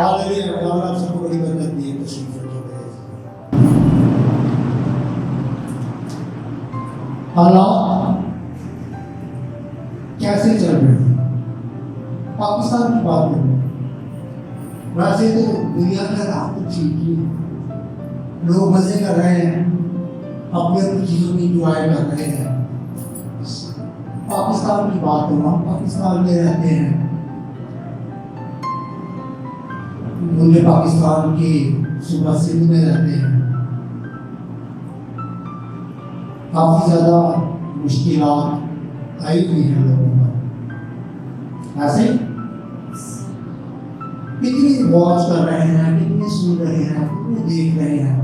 Hallelujah. खुदा आप सबको बड़ी बरकत दिए। तशरीफ रखिए। हालात कैसे चल रहे हैं? पाकिस्तान की बात करूं, वैसे तो दुनिया का हालात तो ठीक ही है, लोग मजे कर रहे हैं, अपनी अपनी चीजों की इंजॉय कर रहे हैं। पाकिस्तान की बात करूं, हम पाकिस्तान में रहते हैं, मुझे पाकिस्तान की सुबह सिंध में रहते हैं, काफी ज्यादा मुश्किलात आई हुई हैं लोगों पर। ऐसे कितने वॉच कर रहे हैं, कितने सुन रहे हैं, कितने देख रहे हैं।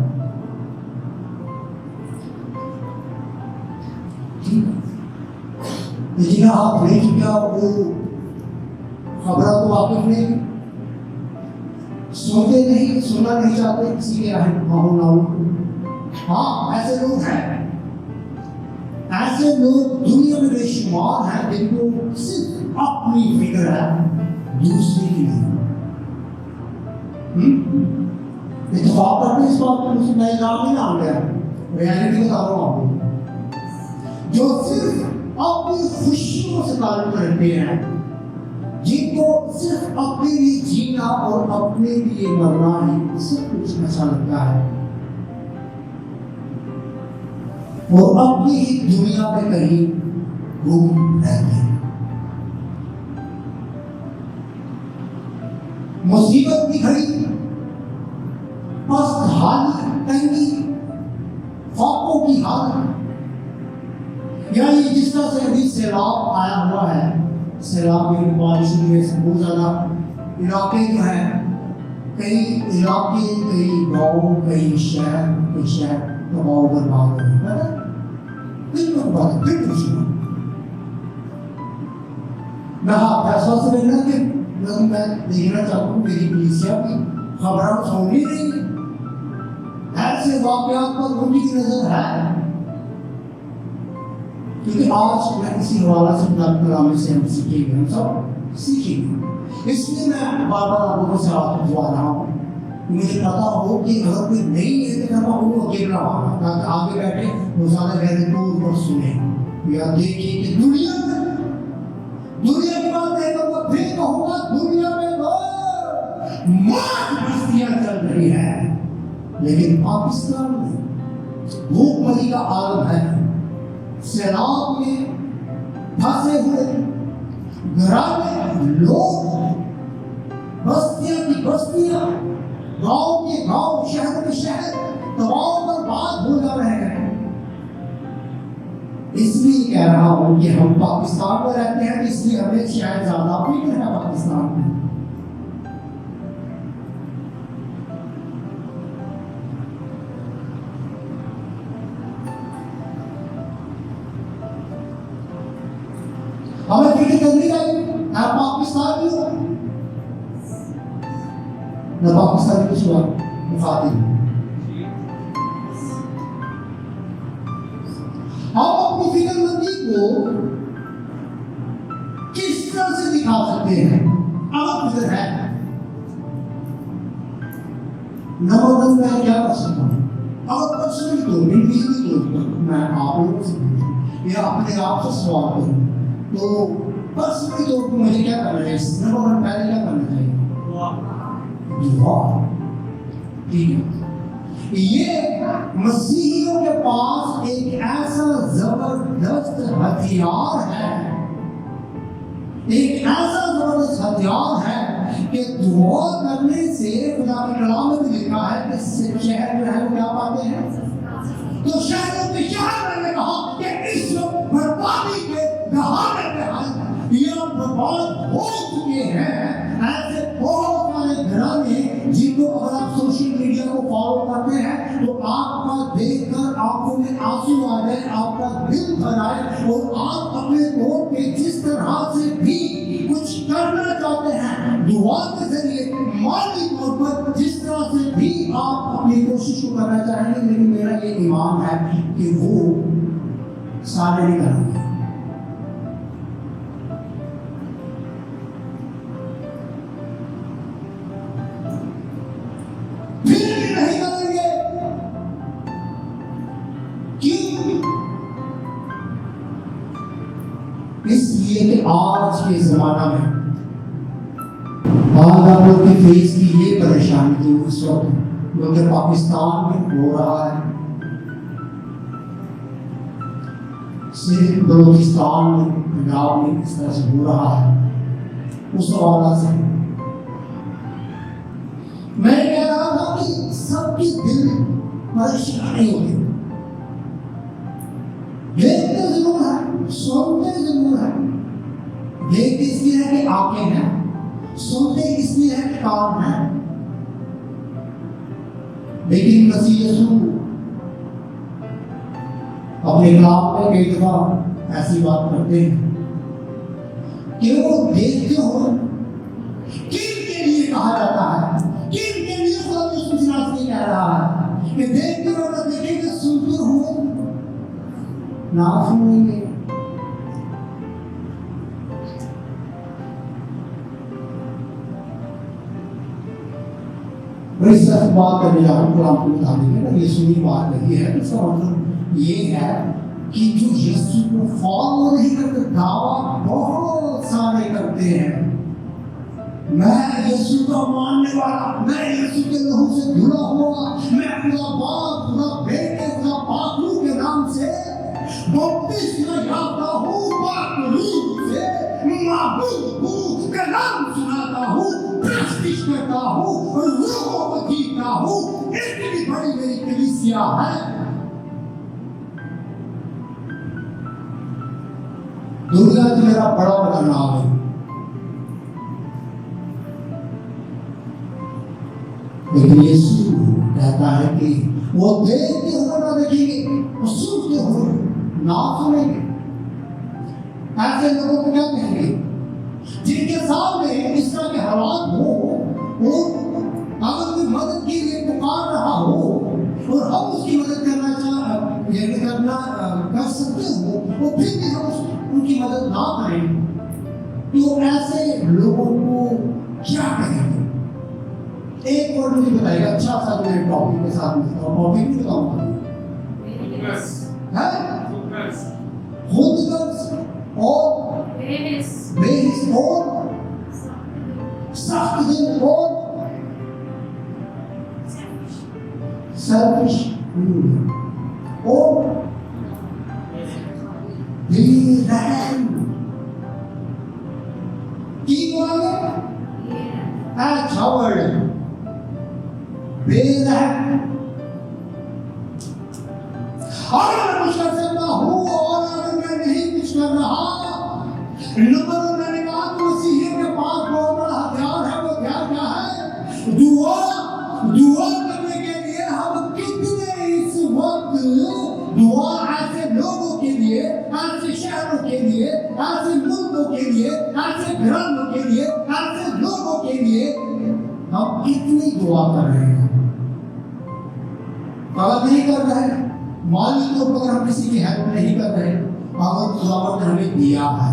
लेकिन आप देख क्या वो खबर तो वाकिफ नहीं, सुनते नहीं, सुनना नहीं चाहते किसी के माहौल। हाँ, ऐसे लोग हैं, ऐसे लोग दुनिया में बेशुमार हैं जिनको सिर्फ अपनी फिक्र है, दूसरे की नहीं। इत्तेफाक करते इस बात पर, मुझे नए नाम नहीं डाल गया, रियलिटी बता रहा हूँ आपको। जो सिर्फ अपनी खुशियों से ताल्लुक रखते हैं, जिनको सिर्फ अपने लिए जीना और अपने लिए मरना ही सब कुछ अच्छा लगता है, और अपनी ही दुनिया में कहीं घूम रहते हैं। मुसीबत की घड़ी, पस्त हाली, तंगी, फाकों की हालत, या ये जिस तरह से अभी सैलाब आया हुआ है, सैलाब की बारिश में बहुत ज़्यादा इलाके जो है, कई इलाके, कई गांव, कई शहर तबाह बर्बाद हो गए। फिर पूछूंगा मैं फैसला से मिलना कि मैं देखना चाहता हूँ मेरी पुलिसिया की खबरों सुननी नहीं, ऐसे वाकयात पर उनकी नजर है। क्योंकि आज मैं इसी हवाला से कलाम से हम सीखेंगे, हम सब सीखेंगे। इसलिए मैं बार बार आप लोगों से हाथ उठवा रहा हूँ, मुझे पता हो कि अगर कोई नहीं है तो मैं उनको अकेला आना, ताकि आगे बैठे वो ज़्यादा गहरे दूर पर सुने या देखिए कि दुनिया की बात नहीं करूँगा, फिर कहूँगा दुनिया में मौत बस्तियाँ चल रही है, लेकिन पाकिस्तान में भूखमरी का आलम है, सैलाब में फंसे हुए घराने लोग, बस्तियां की बस्तियां, गांव के गांव, शहर के शहर तबाह बर्बाद हो जा रहे हैं। इसलिए कह रहा हूं कि हम पाकिस्तान में रहते हैं, इसलिए हमें शायद ज्यादा फिक्र है पाकिस्तान में। हमें फिक्र करनी चाहिए, आप पाकिस्तानी हो, न पाकिस्तानी कुछ हुआ मुखातिब। हम अपनी फिक्रमंदी को किस तरह से दिखा सकते हैं? अब फिक्र है, नंबर वन मैं क्या कर सकता हूँ? अगर पर्सनली तो इंडिविजुअली तो मैं आप लोगों से पूछूं या अपने आप से सवाल करूं, तो पर्सनली तौर पर मुझे क्या करना चाहिए? नंबर वन पहले क्या करना चाहिए? दुआ। ठीक है, ये मसीहियों के पास एक ऐसा जबरदस्त हथियार है, एक ऐसा जबरदस्त हथियार है कि दुआ करने से, खुदा के कलाम में भी लिखा है कि शहर जो है वो क्या पाते हैं? तो शहरों के शहर मैंने कहा कि इस बर्बादी के दहाड़े पे ये बर्बाद हो चुके हैं। ऐसे बहुत सारे घराने जिनको अगर आप सोशल मीडिया को फॉलो करते हैं तो आपका देखकर आंखों में आंसू आ जाए, आपका दिल भर आए, और आप अपने तौर पे जिस तरह से भी कुछ करना चाहते हैं, दुआ के जरिए, माली तौर पर जिस तरह से भी आप अपनी कोशिश को करना चाहेंगे, लेकिन मेरा ये ईमान है कि वो सारे नहीं करेंगे। आज के जमाना में आज आप लोग की फेस की ये परेशानी जो उस वक्त जो कि पाकिस्तान में हो रहा है, सिर्फ बलूचिस्तान में, पंजाब में इस तरह से हो रहा है, उस हवाला से मैं कह रहा था कि सबके दिल परेशान नहीं होते, देखते जरूर है, सुनते जरूर है, देखते इसलिए है कि आंखें हैं, सुनते इसलिए है कि कान है, लेकिन मसीह यीशु अपने कलाम में कई दफा ऐसी बात करते हैं कि वो देखते हो किन के लिए कहा जाता है, किन के लिए खुदा यीशु मसीह कह रहा है कि देखते हो ना देखेंगे, सुनते हो ना सुनेंगे। बड़ी सख्त बात करने जा रहा हूँ कलाम के मुताबिक, है ना, ये सुनी बात नहीं है। इसका मतलब ये है कि जो यीशु को फॉलो नहीं करते, दावा बहुत सारे करते हैं, मैं यीशु का मानने वाला, मैं यीशु के लहू से धुला हुआ, मैं खुदा बाप, खुदा बेटे, खुदा पाकू के नाम से बपतिस्मा याफ्ता हूँ, पाक रूह से माबूद हूँ, कलाम सुनाता हूँ, प्रस्तिश करता हूँ और लोगों को जीतता हूँ। इतनी बड़ी मेरी कलीसिया है, दुनिया से मेरा बड़ा बड़ा नाम है, लेकिन यीशु कहता है कि वो देखते हुए ना देखेंगे, वो सुनते हुए ना सुनेंगे। ऐसे लोगों को क्या कहेंगे जिनके सामने इस तरह के हालात हो, वो अगर कोई मदद के लिए पुकार रहा हो और हम उसकी मदद कर सकते हो, वो फिर भी हम उनकी मदद ना करें, तो ऐसे लोगों को क्या कहेंगे? एक वर्ड मुझे बताइएगा, अच्छा सा मेरे टॉपिक के साथ मिलता हूँ, टॉपिक नहीं बताऊंगा, खुदगर्ज और बेहिस और सख्त दिल और सेल्फिश और बेरहम। तीन वाले अच्छा वर्ड है, बेरहम। अगर मैं कुछ कर सकता हूँ और अगर मैं नहीं कुछ कर रहा, नंबर मैंने कहा कि मसीह के पास बहुत बड़ा हथियार है। वो हथियार क्या है? दुआ। दुआ करने के लिए हम कितने इस वक्त दुआ ऐसे लोगों के लिए, ऐसे शहरों के लिए, ऐसे मुल्कों के लिए, ऐसे घरों के लिए, ऐसे लोगों के लिए हम कितनी दुआ कर रहे हैं? अगर नहीं कर रहे हैं, माली तौर पर हम किसी की हेल्प नहीं कर रहे, अगर खुदा ने हमें दिया है,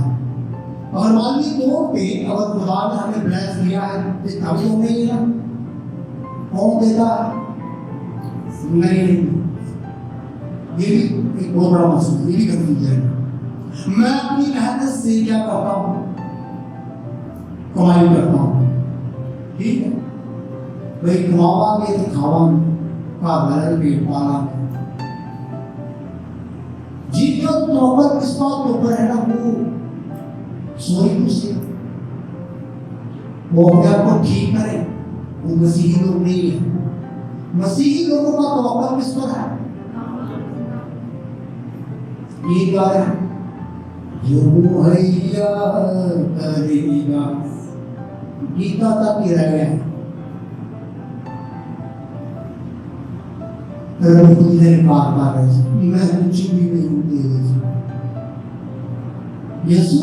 अगर माली तौर पे अगर खुदा ने हमें ब्लेस दिया है, तो कभी तो नहीं है, कौन देता नहीं? ये भी एक बहुत बड़ा मसला, ये भी कंफ्यूजन है। मैं अपनी मेहनत से क्या करता हूँ? कमाई करता हूँ, ठीक है भाई, कमावांगे तो खावांगे, का भरल पेट पालांगे। जिनका नौबत इस बात के ऊपर है ना, वो सोई से वो अपने आप को ठीक करे, वो मसीही लोग नहीं है। मसीही लोगों का तौबा किस पर है? ये गाय जो मुहैया करेगा, गीता तक ही रह गया। मैं कुछ भी नहीं दे, यीशु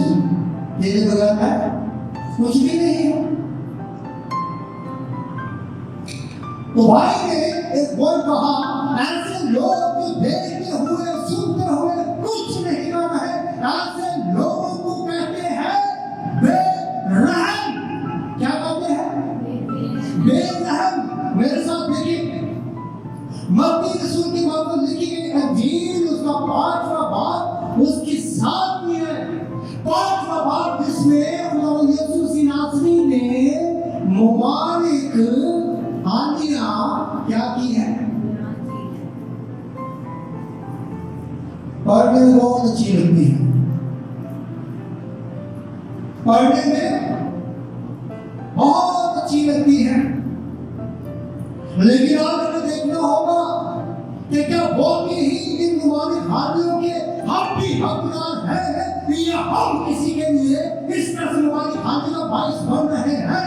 तेरे बगैर है कुछ भी नहीं है। तो भाई ने एक वर्ड कहा, ऐसे लोग जो देखते हुए सुनते हुए कुछ नहीं कर रहे, ऐसे लोगों को कहते हैं बेरहम। क्या कहते हैं? बेरहम। मेरे साथ देखिए, मत्ती रसूल की बात में लिखी गई अंजील, उसका 5वां बाब उसकी 7वीं है, 5वां बाब जिसमें इसमें खुदा यीशु मसीह नासरी ने मुबारक हानियां क्या की है? पढ़ने में बहुत अच्छी लगती है, पढ़ने में बहुत अच्छी लगती है, लेकिन आज हमें देखना होगा कि क्या वाकई ही इन मुबारक हानियों के हम भी हकदार हैं या हम किसी के लिए इस तरह से मुबारक हानि का बाइस बन रहे हैं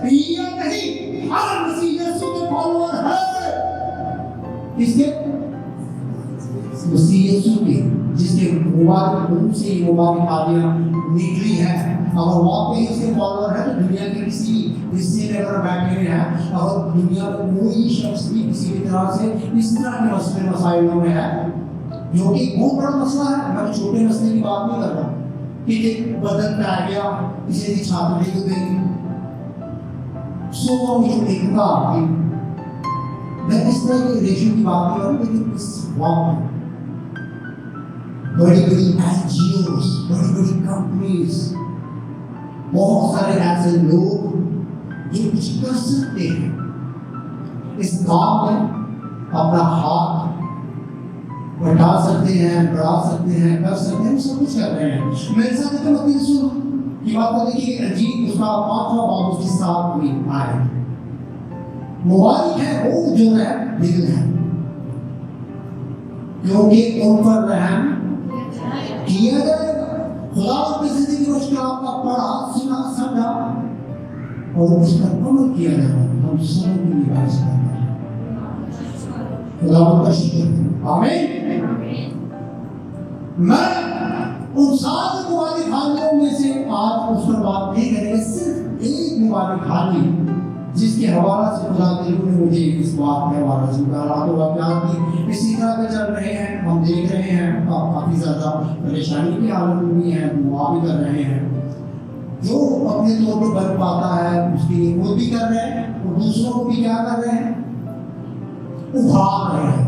या नहीं? अगर मसीह यीशु के फॉलोअर हैं, किसके? मसीह यीशु के, जिसके मुबारक मुंह से मुबारक हानियां निकली है, अगर वाकई इसके फॉलोअर है तो दुनिया के किसी हिस्से में अगर बैठे हुए हैं, अगर दुनिया में कोई शख्स भी किसी भी तरह से इस तरह के मसले मसाइलों में है, जो कि बहुत बड़ा मसला है, मैं छोटे मसले की बात नहीं कर रहा कि एक बदन पे आ गया, किसी की छाती गिर गई, सो देखा कि मैं इस तरह के रेशो की बात नहीं कर रहा, लेकिन इस वक्त बड़ी बड़ी एनजीओस, बड़ी बड़ी कंपनीज, बहुत सारे ऐसे लोग जो कुछ कर सकते हैं इस काम में, अपना हाथ बढ़ा सकते हैं, बढ़ा सकते हैं, कर सकते हैं, सब कुछ कर रहे हैं। मेरे साथ एक मत्ती रसूल की बात को देखिए, अजीब उसका 5वां बाब उसके साथ में आए। मुबारक है वो जो है दिल है, क्योंकि उन पर रहम किया जाएगा। खुदा की जिंदगी में उसका आपका पढ़ा सुना समझा और उस पर अमल किया जाएगा, हम सब की निवास करना है। खुदा का शुक्र है, आमीन। मैं उन सारे मुबारक हानियों में से आज उस पर बात नहीं करेंगे, सिर्फ एक मुबारक हानि जिसके हवाला से खुदा के रूह ने मुझे इस बात के हवाला से कहा। तो वाक़यात की इसी तरह के चल रहे हैं, हम देख रहे हैं काफ़ी ज़्यादा परेशानी की हालत में भी है, दुआ भी कर रहे हैं। जो अपने तौर पर बन पाता है उसके लिए वो भी कर रहे हैं, और दूसरों को भी क्या कर रहे हैं? उभार रहे हैं,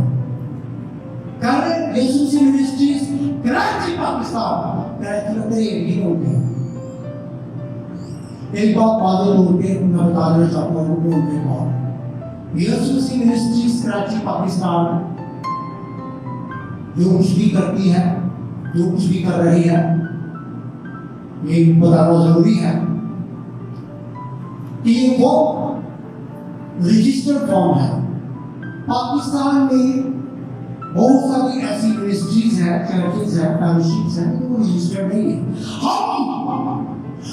कर रहे हैं। यीशु मसीह मिनिस्ट्रीज कराची पाकिस्तान, कराची में करीब हो गए। एक बात बातें लोगों के मैं बताना चाहता हूँ कि उनके बाद यीशु मसीह मिनिस्ट्रीज कराची पाकिस्तान जो कुछ भी करती है, जो कुछ भी कर रही है, ये बताना जरूरी है कि ये वो रजिस्टर्ड फॉर्म है। पाकिस्तान में बहुत सारी ऐसी मिनिस्ट्रीज हैं, चर्चेज हैं, फेलोशिप्स हैं जो रजिस्टर्ड नहीं है।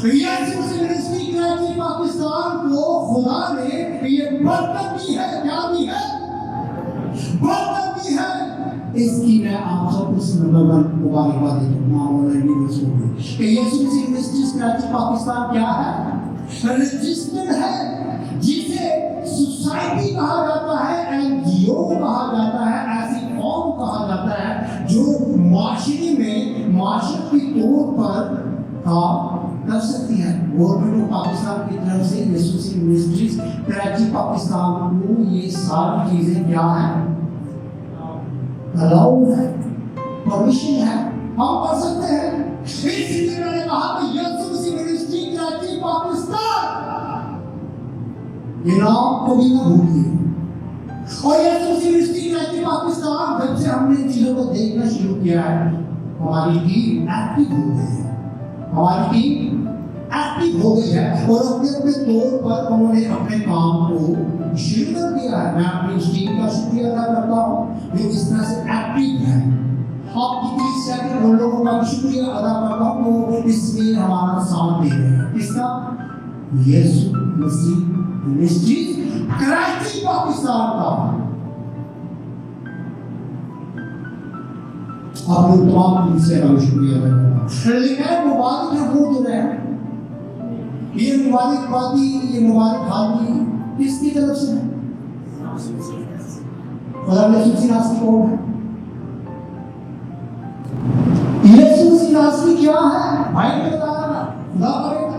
यीशु मसीह मिनिस्ट्री कराची पाकिस्तान को खुदा ने ये बरकत दी है, क्या दी है? बरकत दी है। इसकी मैं आप सबको नंबर 1 मुबारकबाद देता हूँ कि यीशु मसीह मिनिस्ट्री कराची पाकिस्तान क्या है? रजिस्टर्ड है, जिसे सोसाइटी कहा जाता है, एनजीओ कहा जाता है, ऐसी कौम कहा जाता है जो माशरे में माशरे के तौर पर काम कर सकती है। गवर्नमेंट ऑफ पाकिस्तान की तरफ से यीशु मसीह मिनिस्ट्रीज कराची पाकिस्तान को ये सारी चीजें क्या है? अलाउ है, परमिशन है, हम कर सकते हैं। इसलिए मैंने कहा कि यीशु मसीह मिनिस्ट्री कराची पाकिस्तान ये नाम को भी ना भूलिए। और यीशु मसीह मिनिस्ट्री कराची पाकिस्तान जब से हमने इन चीजों को देखना शुरू किया है, हमारी टीम एक्टिव हो गई है, हमारी टीम एक्टिव हो गई है और अपने अपने तौर पर उन्होंने अपने काम को शुरू कर दिया है। मैं अपनी उस टीम का शुक्रिया अदा करता हूँ जो इस तरह से एक्टिव है। आपकी कलीसिया के उन लोगों का भी शुक्रिया अदा करता हूँ वो इसमें हमारा साथ दे रहे हैं। किसका? यीशु मसीह मिनिस्ट्रीज कराची पाकिस्तान का। आप लोग तमाम कलीसिया का शुक्रिया अदा करता हूँ। लेकिन मुबारक है वो जो है, ये मुबारकबादी, ये मुबारक हानि किसकी तरफ से है? खुदा यीशु मसीह नासरी कौन है? यीशु मसीह नासरी क्या है? भाई ने बताया ना, खुदा करेगा।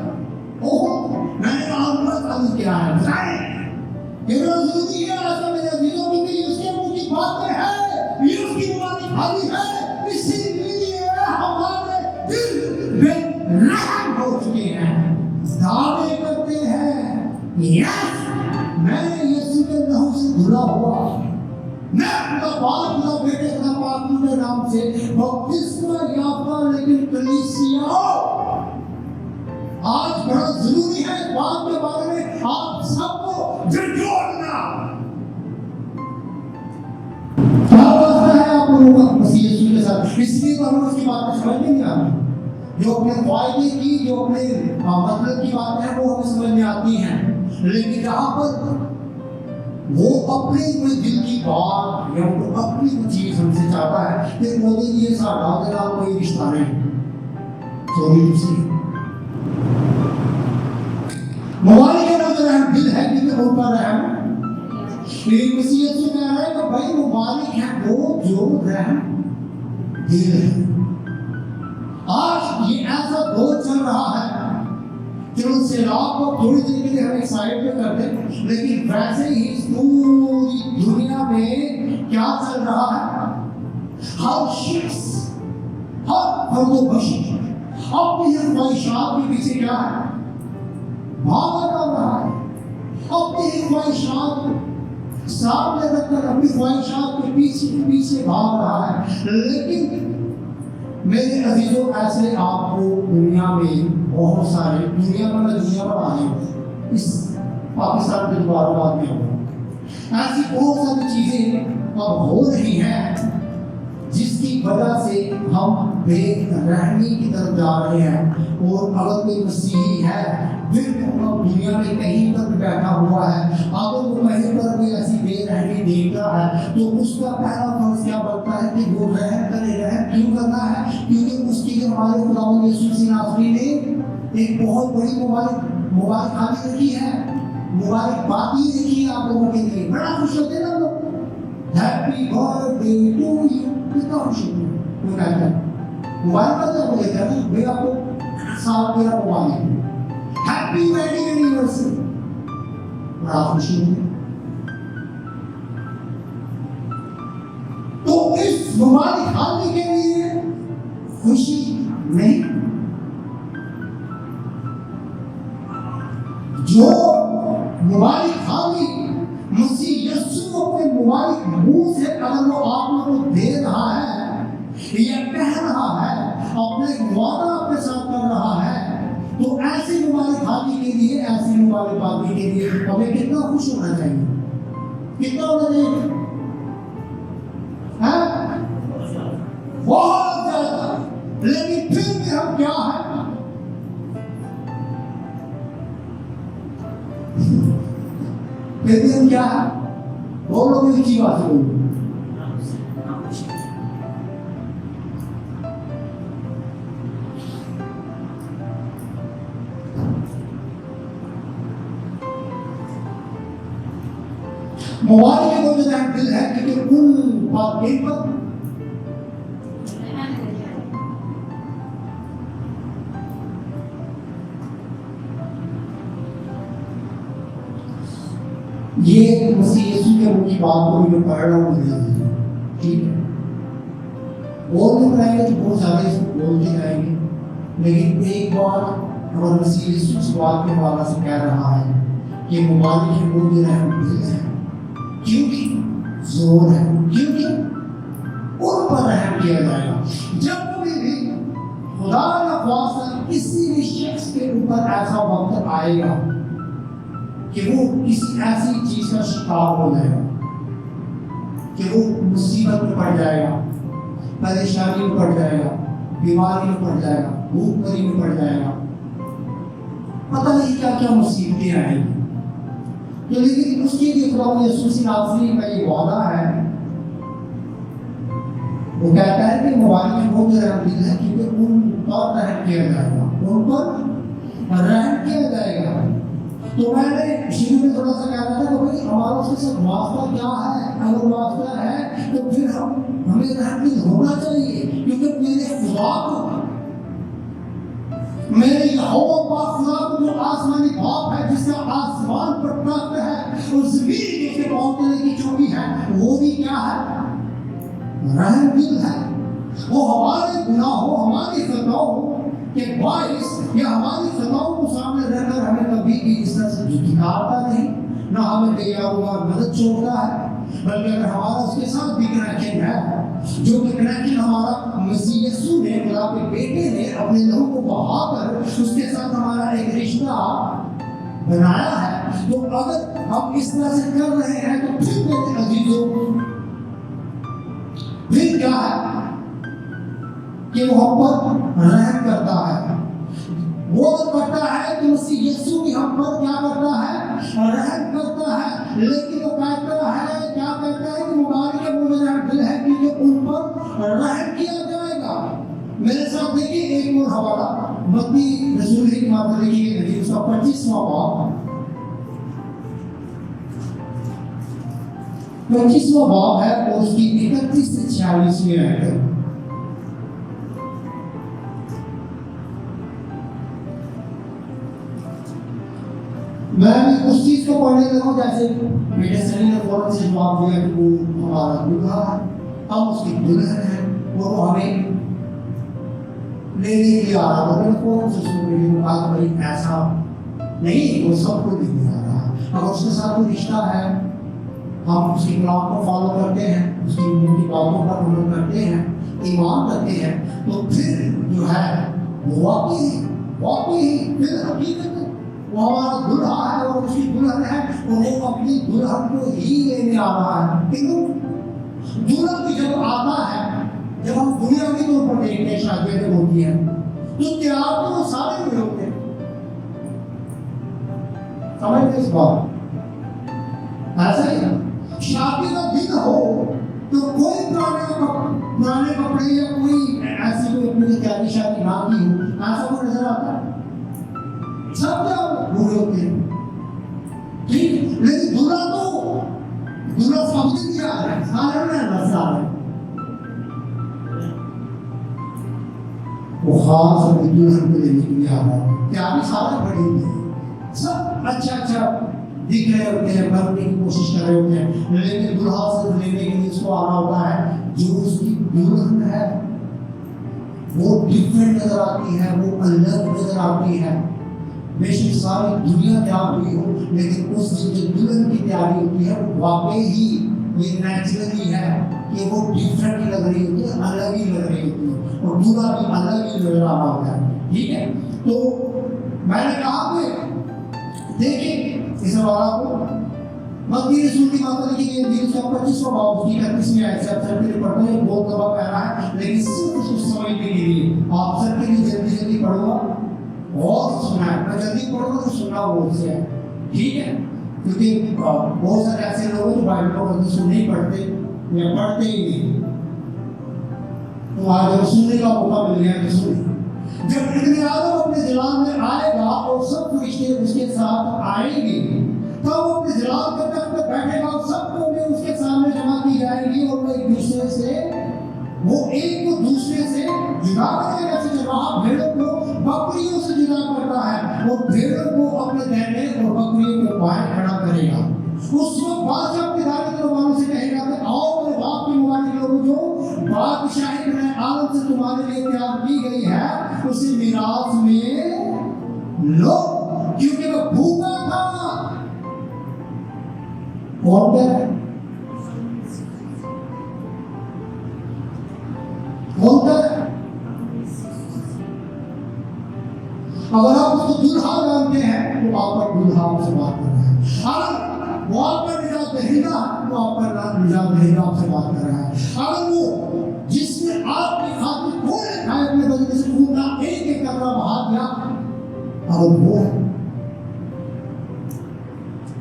ओह, मैंने कहा मत क्या है बताएं। ये जरूरी है, ऐसा मेरे अजीजों की भी उसके मुंह की बातें हैं, ये उसकी मुबारक हानि है। इसीलिए हमारे दिल में रहम हो चुके हैं। दावे करते हैं, यस मैं यीशु के लहू से धुला हुआ, मैं अपना बाप अपना बेटे अपना पापी के नाम से बपतिस्मा याफ्ता। लेकिन कलीसिया आज बड़ा जरूरी है इस बात के बारे में आप सबको झंझोड़ना। क्या वास्ता है आप लोगों का मसीह यीशु के साथ? इसलिए तो हमें उसकी बातें समझ में नहीं आती। जो अपने फायदे की, जो अपने मतलब की बातें हैं वो हमें समझ में आती हैं, लेकिन जहां पर वो अपने कोई दिल की बात या वो अपनी कोई चीज हमसे चाहता है कि मोदी जी ये साढ़ा के नाम कोई रिश्ता नहीं, सॉरी जी मोबाइल के नाम रहम दिल है कि तो ऊपर रहम। लेकिन मसीह यीशु कह रहा है कि भाई मुबारक है वो जो रहम दिल है। आज ये ऐसा दौर चल रहा है, चलो सैलाब को थोड़ी देर के लिए हम एक साइड पे कर दें, लेकिन वैसे ही पूरी दुनिया में क्या चल रहा है? हर शख्स, हर फर्दोबशी अपनी ख्वाहिशात के पीछे क्या है? भागा कर रहा है। अपनी ख्वाहिशात सामने रखकर अपनी ख्वाहिशात के पीछे भाग रहा है। लेकिन मेरे अजीजों ऐसे आपको दुनिया में बहुत सारे, दुनिया में आ रही इस पाकिस्तान के दोबारा बाद में होगा, ऐसी बहुत सारी चीजें अब हो रही हैं जिसकी वजह से हम बेरहमी की तरफ जा रहे हैं। और अगर कोई मसीही है फिर दुनिया में कहीं पर भी बैठा हुआ है, अगर वो कहीं पर कोई ऐसी बेरहमी देख रहा है तो उसका पहला फर्ज क्या बनता है कि वो रहम करे। रहम क्यों करना है? क्योंकि उसके लिए हमारे खुदा यीशु मसीह ने एक बहुत बड़ी मुबारक रखी है, मुबारकबादी रखी है आप लोगों के लिए। बड़ा खुश होते हैं ना लोग, हैप्पी बर्थडे टू यू, कितना खुश होते हैं। वो कहता है मुबारक तो बोले कहते हैं भाई आपको साल मेरा मुबारक, हैप्पी वेडिंग एनिवर्सरी, बड़ा खुशी होती। तो इस मुबारक खाने के लिए खुशी नहीं, जो मुबारक खाली मसीह यीशु अपने मुबारक मुंह से अगर वो आप लोगों को दे रहा है या कह रहा है, अपने वादा अपने साथ कर रहा है, तो ऐसी मुबारक खाली के लिए, ऐसी मुबारक बाती के लिए हमें कितना खुश होना चाहिए, कितना होना चाहिए? बहुत ज्यादा। लेकिन फिर भी हम क्या है? फिर भी हम क्या है? वो लोग एक ही बात बोलो, मोबाइल के कोई जो दिल है क्योंकि उन बातें पर ये मसीह यीशु के मुंह की बात को मैं पढ़ रहा हूँ, ठीक है। और भी पढ़ाएंगे तो बहुत सारे बोलते जाएंगे, लेकिन एक बार हमारे मसीह यीशु इस बात के हवाला से कह रहा है कि मुबारक है वो जो रहम दिल है, क्योंकि जोर है, क्योंकि उन पर रहम किया जाएगा। जब कभी भी खुदा न ख्वास्ता किसी भी शख्स के ऊपर ऐसा वक्त आएगा कि वो किसी ऐसी चीज का शिकार हो जाएगा कि वो मुसीबत में पड़ जाएगा, परेशानी में पड़ जाएगा, बीमारी में पड़ जाएगा, भूखमरी में पड़ जाएगा, पता नहीं क्या क्या मुसीबतें आएंगी। तो लेकिन उसके लिए खुदा यीशु मसीह का ये वादा है, वो कहता है कि मुबारक वो जो रहम दिल है क्योंकि उन पर रहम किया जाएगा, उन पर रहम किया जाएगा। तो मैंने शुरू में थोड़ा सा कह रहा था कि भाई हमारा उसके साथ वास्ता क्या है? अगर वास्ता है तो फिर हमें रहम दिल होना चाहिए, क्योंकि मेरे खुदा को, मेरे यहोवा पाक खुदा को जो आसमानी बाप है, जिसका आसमान पर तख्त है और ज़मीन के पांव तले की चौकी है, वो भी क्या है? रहम दिल है। वो हमारे गुनाहों, हमारी खताओं कि बाइस ये हमारी खताओं को सामने रखकर हमें कभी भी इस तरह से झुकाता नहीं, ना हमें बेयारुबार मदद छोड़ता है, बल्कि अगर हमारा उसके साथ भी कनेक्शन है, जो कि कनेक्शन हमारा मसीह यीशु ने, खुदा के बेटे ने अपने लहू को बहाकर उसके साथ हमारा एक रिश्ता बनाया है, तो अगर हम इस तरह से कर रहे हैं तो फिर मेरे अजीजों, फिर क्या है कि वो हम पर रहम करता है। वो करता है कि मसीह यीशु भी हम पर क्या करता है, रहम करता है। लेकिन वो कहता है, क्या कहता है कि मुबारक है वो मेरा दिल है कि जो उन पर रहम किया जाएगा। मेरे साथ देखिए एक और हवाला, मत्ती रसूल की बात देखिए, उसका 25वां बाब, 25वां बाब है और उसकी 31 से 46वीं आयत है। मैं भी उस चीज को पढ़ने लगा जैसे मेरे सनी ने फौरन से जवाब दिया कि वो हमारा दूल्हा है, हम उसकी दुल्हन है, और वो हमें लेने के लिए आ रहा था। मैंने फौरन से उसको कहा भाई ऐसा नहीं, वो सबको लेने आ रहा है। अगर उसके साथ कोई रिश्ता है, हम उसकी कलाम को फॉलो करते हैं, उसकी उनकी बातों पर अमल करते हैं, ईमान रखते हैं, तो फिर जो है वो वाकई फिर हकीकत वो हमारा दुल्हा है और उसकी दुल्हन है, और वो अपनी दुल्हन को ही लेने आ रहा है। किंतु दुल्हन भी जब आता है, जब हम दुनिया के तौर पर देखते हैं शादी में होती है, तो तैयार तो वो सारे हुए होते हैं, समझ इस बात ऐसा ही शादी का दिन हो तो कोई पुराने कपड़े या कोई ऐसी कोई अपनी तैयारी शादी ना की हो, ऐसा को नजर आता है, सब क्या बुरे होते हैं, ठीक। लेकिन दूल्हा समझ नहीं आ रहा है, सारे में बस आ रहे हैं, वो खास अपनी दुल्हन को लेने के लिए आ रहा है। तैयारी सारे बड़ी है, सब अच्छा दिख रहे होते हैं, बनने की कोशिश कर रहे होते हैं, लेकिन दुल्हा से लेने के लिए उसको आ रहा होता है, जो उसकी दुल्हन है वो डिफरेंट नजर आती है, वो अलग नजर आती है। बेशक सारी दुनिया तैयार हुई हो, लेकिन उस दिन जो दुल्हन की तैयारी होती है वो वाकई ही ये नेचुरली है कि वो डिफरेंट लग रही होती है, अलग ही लग रही होती है, और दूल्हा भी अलग ही नजर आ रहा होता है, ठीक है। तो मैंने कहा कि देखिए इस हवाला को मत्ती रसूल की बात लिखी गई है, 25वां बाब उसकी 31वीं आयत से आप सबके लिए पढ़ते हैं, बहुत लंबा पैरा है, लेकिन सिर्फ कुछ समझने के लिए आप सबके लिए जल्दी पढ़ूंगा और सुना है, मैं जल्दी पढ़ूंगा तो सुनना बहुत से है, ठीक है, क्योंकि बहुत सारे ऐसे लोग हैं जो बाइबल को कभी सुन नहीं पढ़ते या पढ़ते ही नहीं, तो आज अगर सुनने का मौका मिल गया तो सुनिए। जब इब्न आदम अपने जलाल में आएगा और सब फरिश्ते उसके साथ आएंगे, तब वो अपने जलाल के तख्त पर बैठेगा और सबको भी उसके सामने जमा की जाएगी, और वो एक दूसरे से जुदा करेगा, जैसे चरवाहा भेड़ों को बकरियों से जुदा करता है, वो भेड़ों को अपने दाहिने और बकरियों के बाएं खड़ा करेगा। उस वक्त बादशाह अपने दाहिने वालों से कहेगा कि आओ मेरे बाप की मुबारक लोगों, जो बादशाही में आलम से तुम्हारे लिए तैयार की गई है, उसे मिरास में लो, क्योंकि वो भूखा था और क्या बोलता है। अगर आप उसको दुल्हा जानते हैं तो आपका दुल्हा आपसे बात कर रहा है, अगर वो आपका निजात दहीदा है तो आपका निजात दहीदा आपसे बात कर रहा है, अगर वो जिसने आपकी खातिर थोड़े खाए अपने बदले से खून का एक कतरा बहा दिया, अगर वो है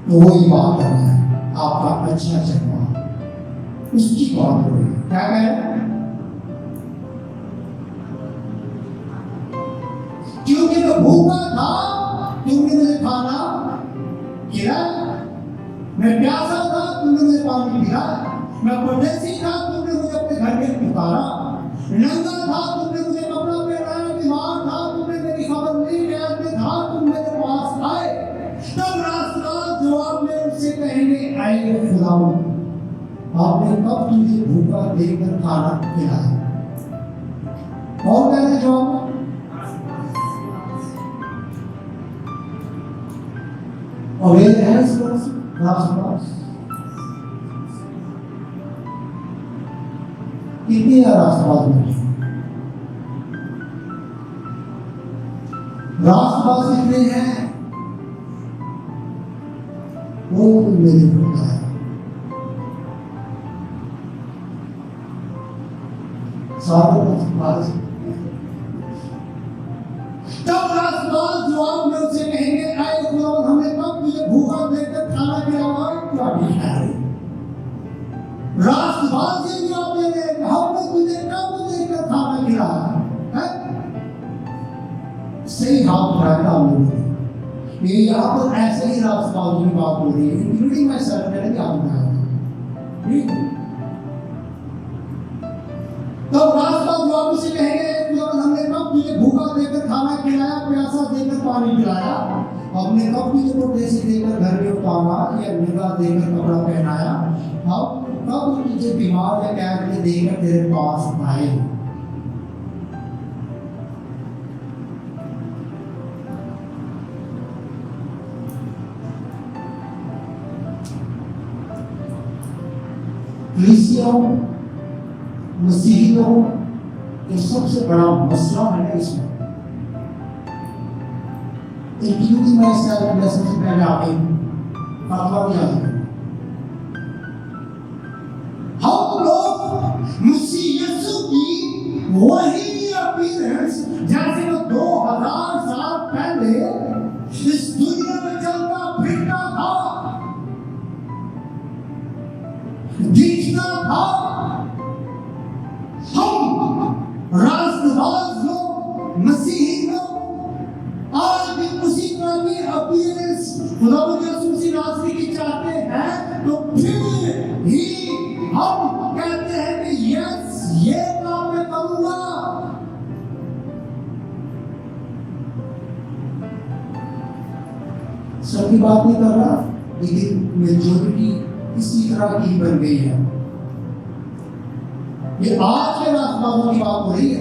तो वही बात कर रहा है, आपका अच्छा चलवा उसकी बात हो रही है। क्या कह रहे हैं? क्योंकि मैं भूखा था तुमने मुझे खाना खिलाया, मैं प्यासा था तुमने मुझे पानी पिलाया, मैं परदेसी था तुमने मुझे अपने घर में उतारा, नंगा था तुमने मुझे कपड़ा पहनाया, बीमार था तुमने मेरी खबर ली, कैद में था तुम मेरे पास आए। तब रास्ता जवाब में उससे कहेंगे, आए खुदाओ आपने कब तुझे भूखा देखकर खाना खिलाया? और कहने जवाब अवेयर है इस बात से? राष्ट्रवाद कितने हैं राष्ट्रवाद में? राष्ट्रवाद कितने हैं वो मेरे को पता है। सारे राष्ट्रवाद तब राष्ट्रवाद जवाब में उसे कहेंगे आए खुदावंद हमने कब तुझे भूखा देखकर खाना खिलाया क्या दिखाया? राष्ट्रवाद से जवाब देंगे हमने तुझे कब देखकर खाना खिलाया? सही हाथ उठाएगा हम लोगों ने। ये यहाँ पर ऐसे ही राष्ट्रवाद की बात हो रही है, इंक्लूडिंग माय सेल्फ, मैंने भी हाथ उठाया। तब राष्ट्रवाद जवाब उसे कहेंगे हमने कब तुझे भूखा देकर खाना खिलाया, प्यासा देकर पानी पिलाया? हमने कब तुझे परदेसी देकर घर में उतारा या निगाह देकर कपड़ा पहनाया? हम कब तुझे बीमार या कैद में देकर तेरे पास आए? कलीसियाओं मसीहियों ये सबसे बड़ा मसला है इसमें, इंक्लूडिंग माय सेल्फ। मैं सबसे पहले आगे फतवा भी आगे हम लोग मसीह यीशु की वही अपीयरेंस जैसे वो 2000 साल पहले इस दुनिया में चलता फिरता था, दिखता था। हम राष्ट्रवाद लोग मसीही लोग आज भी उसी तरह की अपीयरेंस खुदावंद यीशु मसीह नासरी की चाहते हैं, तो फिर ही हम कहते हैं कि यस ये काम मैं करूंगा। सबकी बात नहीं कर रहा, लेकिन मेजॉरिटी इसी तरह की बन गई है। ये आज के राष्ट्रवादों की बात हो रही है,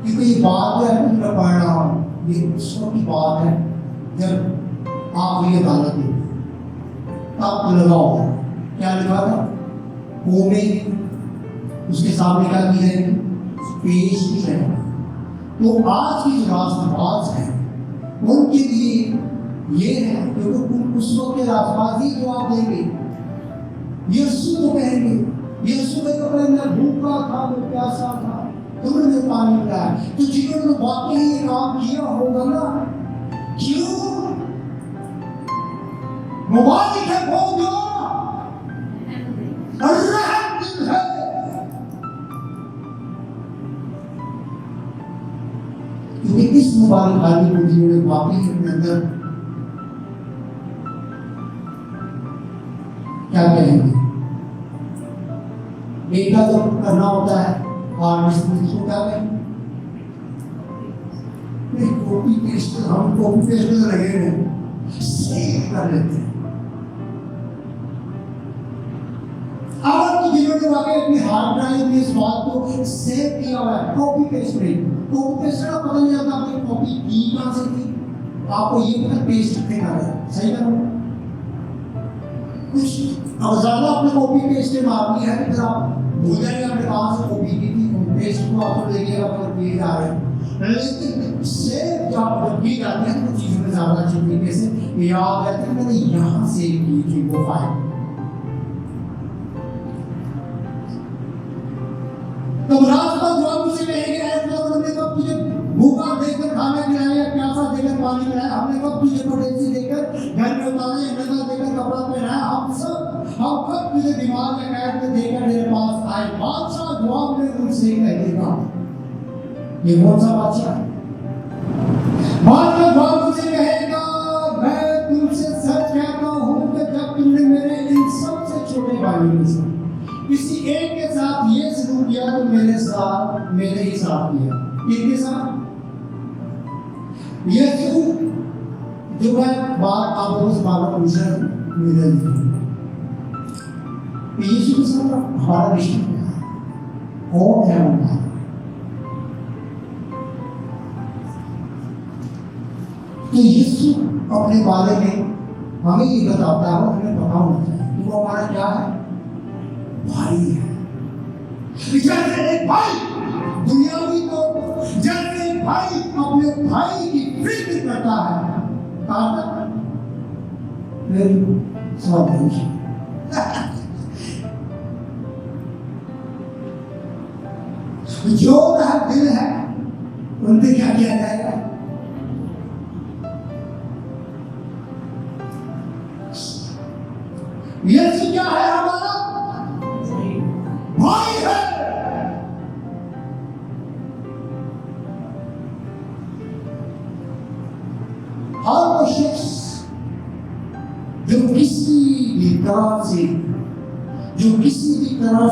क्योंकि ये बात है मैं पढ़ रहा हूं, ये उस वक्त की बात है जब आखिरी अदालत में तब लगा होगा। क्या लिखा था? कोमे उसके सामने क्या की जाएगी? पेश की जाएगी। तो आज की जो राष्ट्रवाद है उनके लिए ये है, क्योंकि उस वक्त के राष्ट्रवाद ही जवाब देंगे, यीशु को कहेंगे, यीशु ने तो कहा मैं भूखा था, मैं प्यासा था, तुमने मुझे पानी पिलाया। तो जिन्होंने वाकई ये काम किया होगा ना, क्यों मुबारक है वो जो रहम दिल है। क्योंकि इस मुबारक वाली को जिन्होंने वाकई अपने अंदर क्या कहेंगे, बेटा जब करना होता है हार्वेस्ट को क्या कहेंगे? कॉपी पेस्ट, हम कॉपी पेस्ट में लगे हैं, सेव कर लेते हैं। अब जिन्होंने वाकई अपनी हार्ड ड्राइव में इस बात को सेव किया हुआ है, कॉपी पेस्ट नहीं, कॉपी पेस्ट का पता नहीं चलता आपने कॉपी की कहां से की, आपको ये पता पेस्ट कितने कर रहा है, सही करो कुछ अब ज्यादा आपने कॉपी पेस्ट मारनी है, फिर आप भूल जाएंगे आपने कहां से कॉपी की थी, पेस्ट को आप देखिएगा अगर किए जा रहे हैं। लेकिन सेव जब की जाती है तो चीजों में ज्यादा अच्छी तरीके से याद रहता है, मैंने यहाँ सेव की थी वो फाइल। तो राष्ट्रवाद जवाब उसे कहेंगे हमने कब तुझे भूखा देखकर खाना खिलाया, प्यासा देकर पानी पिलाया? हमने कब तुझे परदेसी देकर घर में उतारा, निगाह देकर कपड़ा पहनाया? हम कब तुझे बीमार या कैद में देकर मेरे पास आए? बादशाह जवाब में उनसे कहेगा, ये कौन सा बादशाह है? बादशाह जवाब उसे कहेगा, मैं तुमसे सच कहता हूं कि जब तुमने मेरे इन सबसे छोटे भाइयों से किसी एक के साथ ये सलूक किया तो मेरे ही साथ किया। किसके साथ? यीशु जो मैं बात आप लोगों से बार पूछ रहा हूं, मेरे यीशु के साथ हमारा रिश्ता क्या है? कौन है हमारा? तो तो यीशु अपने बारे में हमें ये बताता है, हमें पता होना चाहिए कि वो हमारा क्या है, भाई है। जैसे एक भाई दुनियावी तो जैसे एक भाई अपने भाई की फिक्र करता है, जो दिल है उन पे क्या किया जाएगा? यीशु क्या है? हमारा भाई है। हर वो शख्स जो किसी भी तरह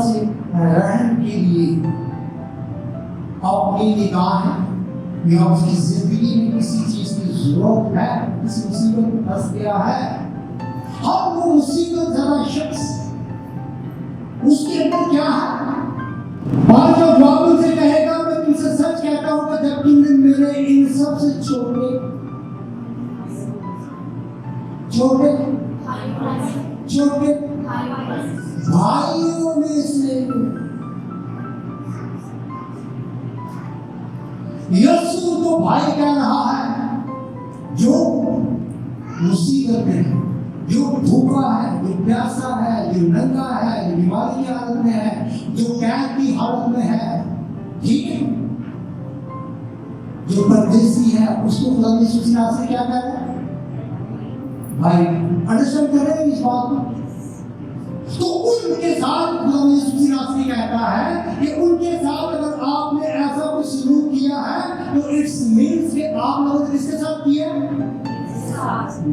से रहम के लिए अपनी निगाह या उसकी जिंदगी में किसी चीज की जरूरत है, किसी मुसीबत में फंस गया है, हर वो मुसीबत ज़रा शख्स उसके अंदर क्या है? और जब बाबू से कहेगा मैं तुमसे सच कहता हूँ कि जब तुमने मेरे इन सबसे छोटे भाइयों में से यीशु तो भाई कह रहा है जो मुसीबत में है, जो भूखा है, जो प्यासा है, जो नंगा है, जो बीमारी की हालत में है, जो कैद की हालत में है, ठीक है, जो परदेसी है, उसको खुदा ने सूचना से क्या कर रहा है? भाई अंडरस्टैंड कर रहे हैं इस बात को? तो उनके साथ खुदा ने सूचना से कहता है कि उनके साथ अगर आपने ऐसा कुछ सलूक किया है तो इट्स मींस कि आप लोगों ने किसके साथ किया?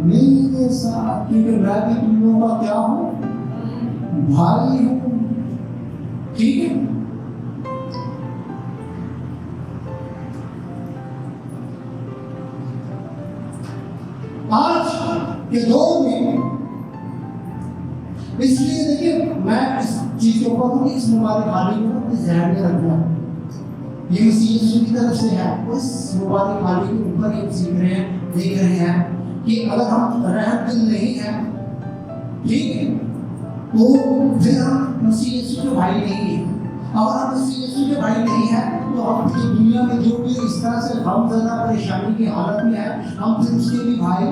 मेरे साथ, क्योंकि मैं भी तुम लोगों का क्या हूं? भाई हूं, ठीक है। आज के दौर में इसलिए देखिए मैं इस चीज के ऊपर इस मुबारक हाली को अपने ज़हन में रखना, ये मसीह यीशु की तरफ से है। उस मुबारक हाली के ऊपर ये सीख रहे हैं, देख रहे हैं कि अगर हम रहम दिल नहीं है, ठीक है, तो फिर हम मसीह यीशु के भाई नहीं है। अगर हम मसीह यीशु के भाई नहीं है तो हम पूरी दुनिया में जो भी इस तरह से हम ज़रा परेशानी की हालत में है, हम फिर उसके भी भाई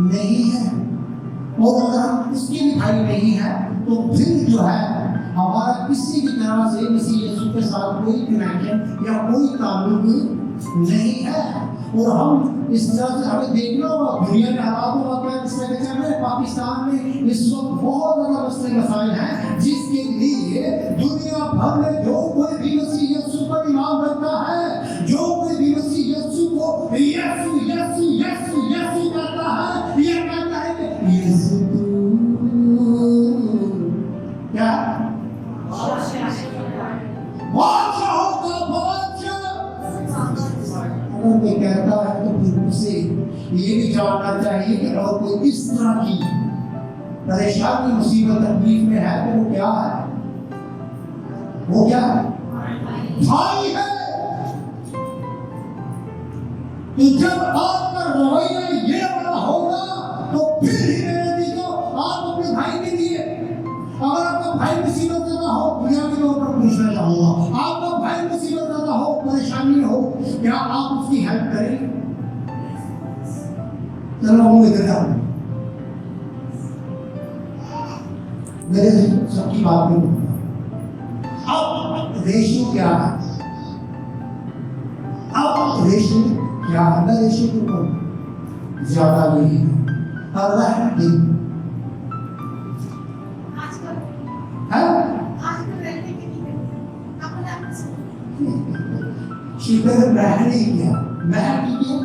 नहीं है। और अगर हम उसके भी भाई नहीं है तो फिर जो है हमारा किसी भी तरह से मसीह यीशु के साथ कोई कनेक्शन या कोई ताल्लुक नहीं है। और हम इस तरह से हमें देखना होगा दुनिया में हालात होगा क्या इस तरह चल रहे हैं। पाकिस्तान में इस वक्त बहुत ज़्यादा मसले मसाइल हैं जिसके लिए दुनिया भर में जो कोई भी मसीह यीशु पर ईमान रखता है, जो कोई भी मसीह यीशु को यीशु यीशु यीशु यीशु कहता है, ये कहता है कि यीशु क्या कोई कहता है तो फिर उसे ये भी जानना चाहिए कि अगर कोई इस तरह की परेशानी मुसीबत तकलीफ में है तो वो क्या है? वो क्या है? भाई है। तो जब आपका रवैया ये वाला होगा तो फिर ही मेरे दीदों आप अपने भाई के लिए, अगर आपका भाई मुसीबत ज़्यादा हो, दुनिया के तौर पर पूछना चाहूँगा, आपका भाई मुसीबत ज़्यादा हो, परेशानी हो, क्या आप उसकी हेल्प करेंगे? चलो वो इधर जाओ, मेरे सबकी बात नहीं होती। अब रेशियो क्या है? अब रेशियो क्या है? मैं रेशियो के ऊपर ज्यादा नहीं है। रहम दिल शिकर रहने क्या मैं किया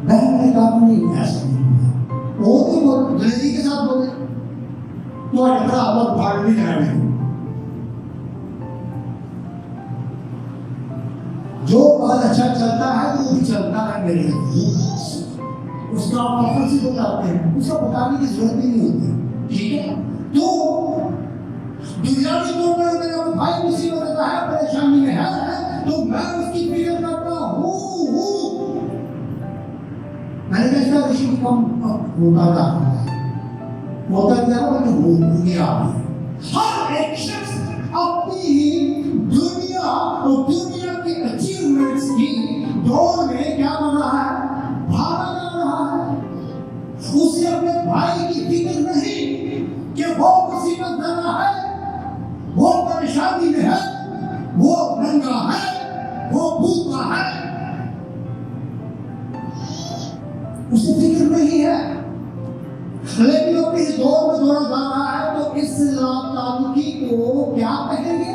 बहन काम नहीं ऐसा नहीं वो तो बोल जल्दी के साथ बोले तो अटका अब भाग नहीं जाने जो अगर अच्छा चलता है तो वो भी चलता है मेरे उसका ऑफर से बताते हैं, उसका बताने की जरूरत ही नहीं होती, ठीक है। तो दुनियावी तौर पर मेरा भाई मुसीबत रहता है, परेशानी में है तो मैं उसकी फिक्र करता हूँ। मैंने कहा ऋषि को कम होता जा रहा है, होता जा रहा है, हो गया। हर एक शख्स अपनी दुनिया और दुनिया की अचीवमेंट्स की दौड़ में क्या कर रहा है, भागा जा रहा है। उसे अपने भाई की फिक्र नहीं कि वो मुसीबत में है, वो परेशानी में है, वो नंगा है, वो भूखा है, उसे फिक्र नहीं है। लेकिन वो इस दौर में दौड़ा जा रहा है, तो इस ताल्लुकी को क्या कहेंगे,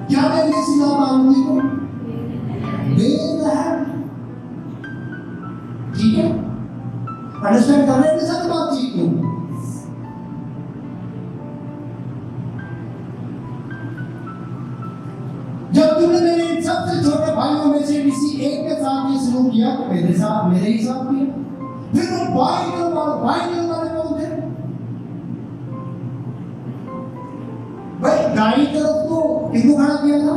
क्या कहेंगे इस ताल्लुकी को? बेरहम। ठीक है, अंडरस्टैंड कर रहे हैं सारी बातचीत को? जब तुमने मेरे सबसे छोटे भाइयों में से किसी एक के साथ ये सलूक किया तो मेरे ही साथ किया। फिर वो भाई वाले कौन थे? भाई दाई तरफ तो किसको खड़ा किया था?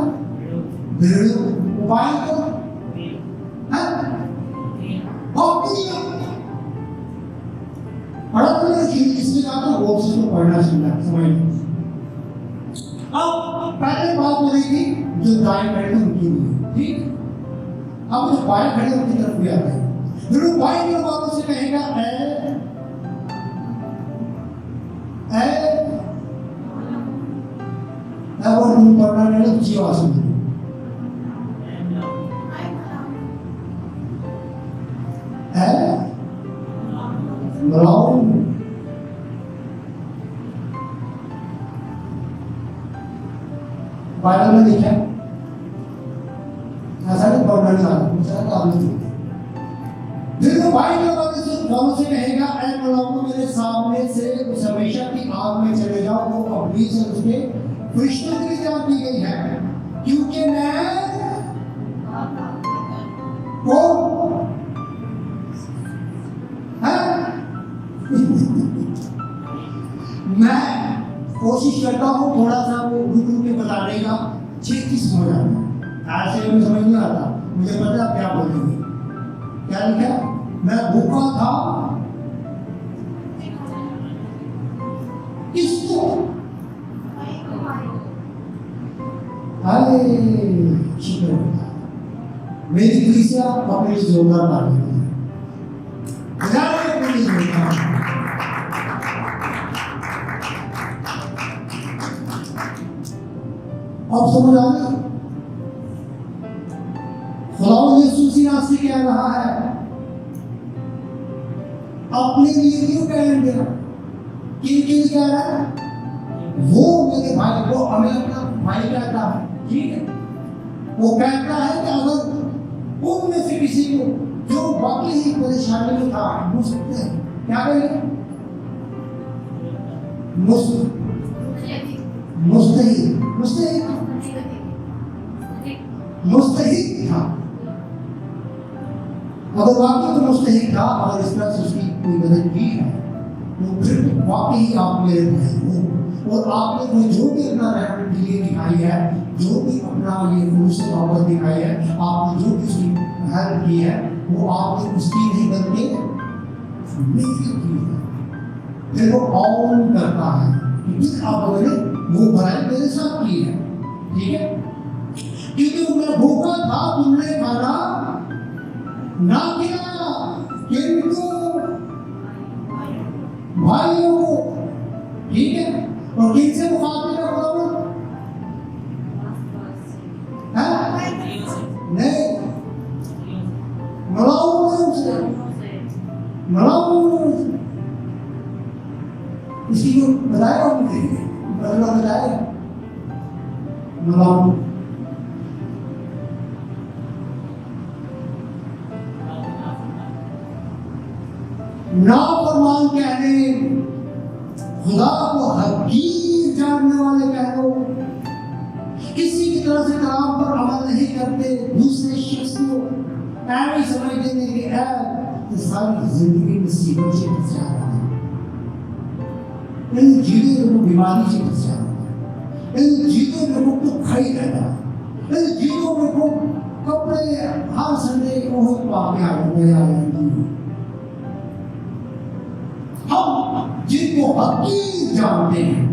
भेड़ियों। बाई तरफ इसलिए कहा था वो उसको पढ़ना समझ। अब पहले बात हो रही थी जो दाएं खड़े थे उनकी नहीं, ठीक। अब जो बाएं खड़े उनकी तरफ भी आता है। फिर वो बाएं के बातों से कहेगा वो नहीं पढ़ना नहीं, अच्छी आवाज सुन बाइबल में लिखा है, ऐसा नहीं पढ़ना नहीं आता, दूसरा काम नहीं। फिर वो भाई के बाद कौन से कहेगा, ऐ मलाओ मेरे सामने से उस हमेशा की आग में चले जाओ। वो अभी से उसके फरिश्तों की जान दी गई है, क्योंकि मैं कोशिश करता हूँ थोड़ा सा वो रुक के बताने का, छेती समझ आता है। ऐसे में समझ नहीं आता, मुझे पता है क्या बोलेंगे। क्या लिखा? मैं भूखा था, किसको? शुक्र मेरी कलीसिया अपने लिए जोरदार ताली है। अब समझ आ गई? खुदावंद यीशु मसीह से कह रहा है, अपने लिए क्यों कहेंगे? किन कह रहा है? वो मेरे भाई को, हमें अपना भाई कहता है, ठीक है। वो कहता है कि अगर उनमें से किसी को जो बाकी ही परेशानी में था, मुझसे क्या कहेंगे? मुस्तहिक था। अगर वाकई तो मुस्तहिक था, अगर इस तरह से उसकी कोई मदद की है, तो फिर वाकई आप मेरे भाई हो। और आपने कोई जो भी अपना रहम दिली दिखाई है, जो भी अपना ये खुलूस मोहब्बत दिखाई है, आपने जो भी उसकी हेल्प की है, वो आपने उसकी नहीं बल्कि मेरी की है। फिर वो ऑन करता है कि आपने वो भलाई मेरे साथ की है, ठीक है। क्योंकि मैं भूखा था, तुमने खाना ना किया, किंतु भाइयों को, ठीक है। और किनसे मुकाबले का बराबर नहीं, इसकी जो बताया मुझे बदला बताया मलाऊ नाफरमान कहने, खुदा को हकीर जानने वाले कह दो, किसी की तरह से कलाम पर अमल नहीं करते, दूसरे शख्स को ऐसी समझ देने की सारी जिंदगी मुसीबत से फंसा रहा है, इन जीने को बीमारी से फंसा रहा है। इन चीजों में को तो खाई रहता है, इन चीजों में को कपड़े हर संडे को हो पाके आ जाती। हम जिनको हकीर जानते हैं,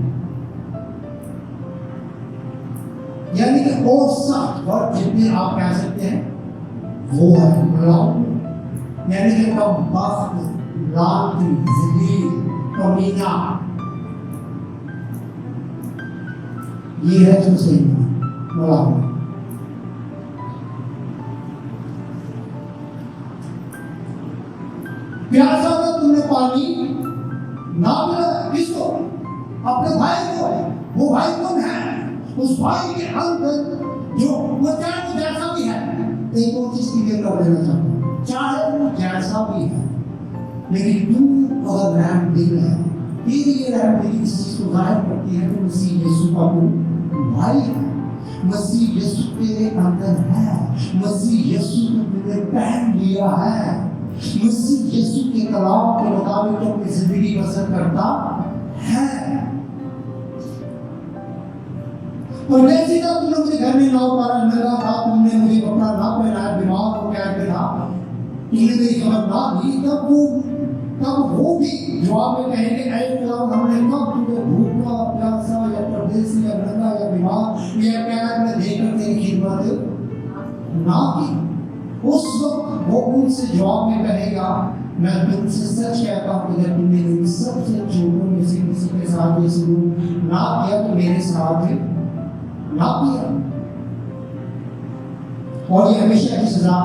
यानी कि और सख्त और जितने आप कह सकते हैं वो है यानी कि कम वक्त लालची जलील कमीना, ये है जो सही मुलाम। प्यासा था तुमने पानी ना मिला, किसको? अपने भाई को। वो भाई कौन है? उस भाई के अंदर जो वो चाहे वो जैसा भी है, एक और चीज क्लियर कर देना चाहता हूं, चाहे वो जैसा भी है, लेकिन तू अगर रहम दिल है, तेरी ये रहम दिल इस चीज को जाहिर करती है कि मसीह यीशु का तू भाई है, मसीह यीशु तेरे अंदर है, मसीह यीशु ने तुझे पहन लिया है, मसीह यीशु के कलाम के मुताबिक तो अपनी जिंदगी बसर करता है। और जैसे जब तुमने मुझे घर में ना उतारा, नंगा था, तुमने मुझे कपड़ा ना पहनाया, बीमार हो गया था, तुमने मेरी खबर ना दी, तब वो भी जवाब में कहेंगे, ऐ खुदा हमने कब तुझे भूखा प्यासा या परदेसी या नंगा या बीमार या क्या में देखकर तेरी खिदमत ना की। उस वक्त वो उनसे जवाब में कहेगा, मैं तुमसे सच कहता हूँ, अगर तुमने इन सबसे छोटों में से किसी के साथ ये सलूक ना किया तो मेरे साथ ना किया, और ये हमेशा की सजा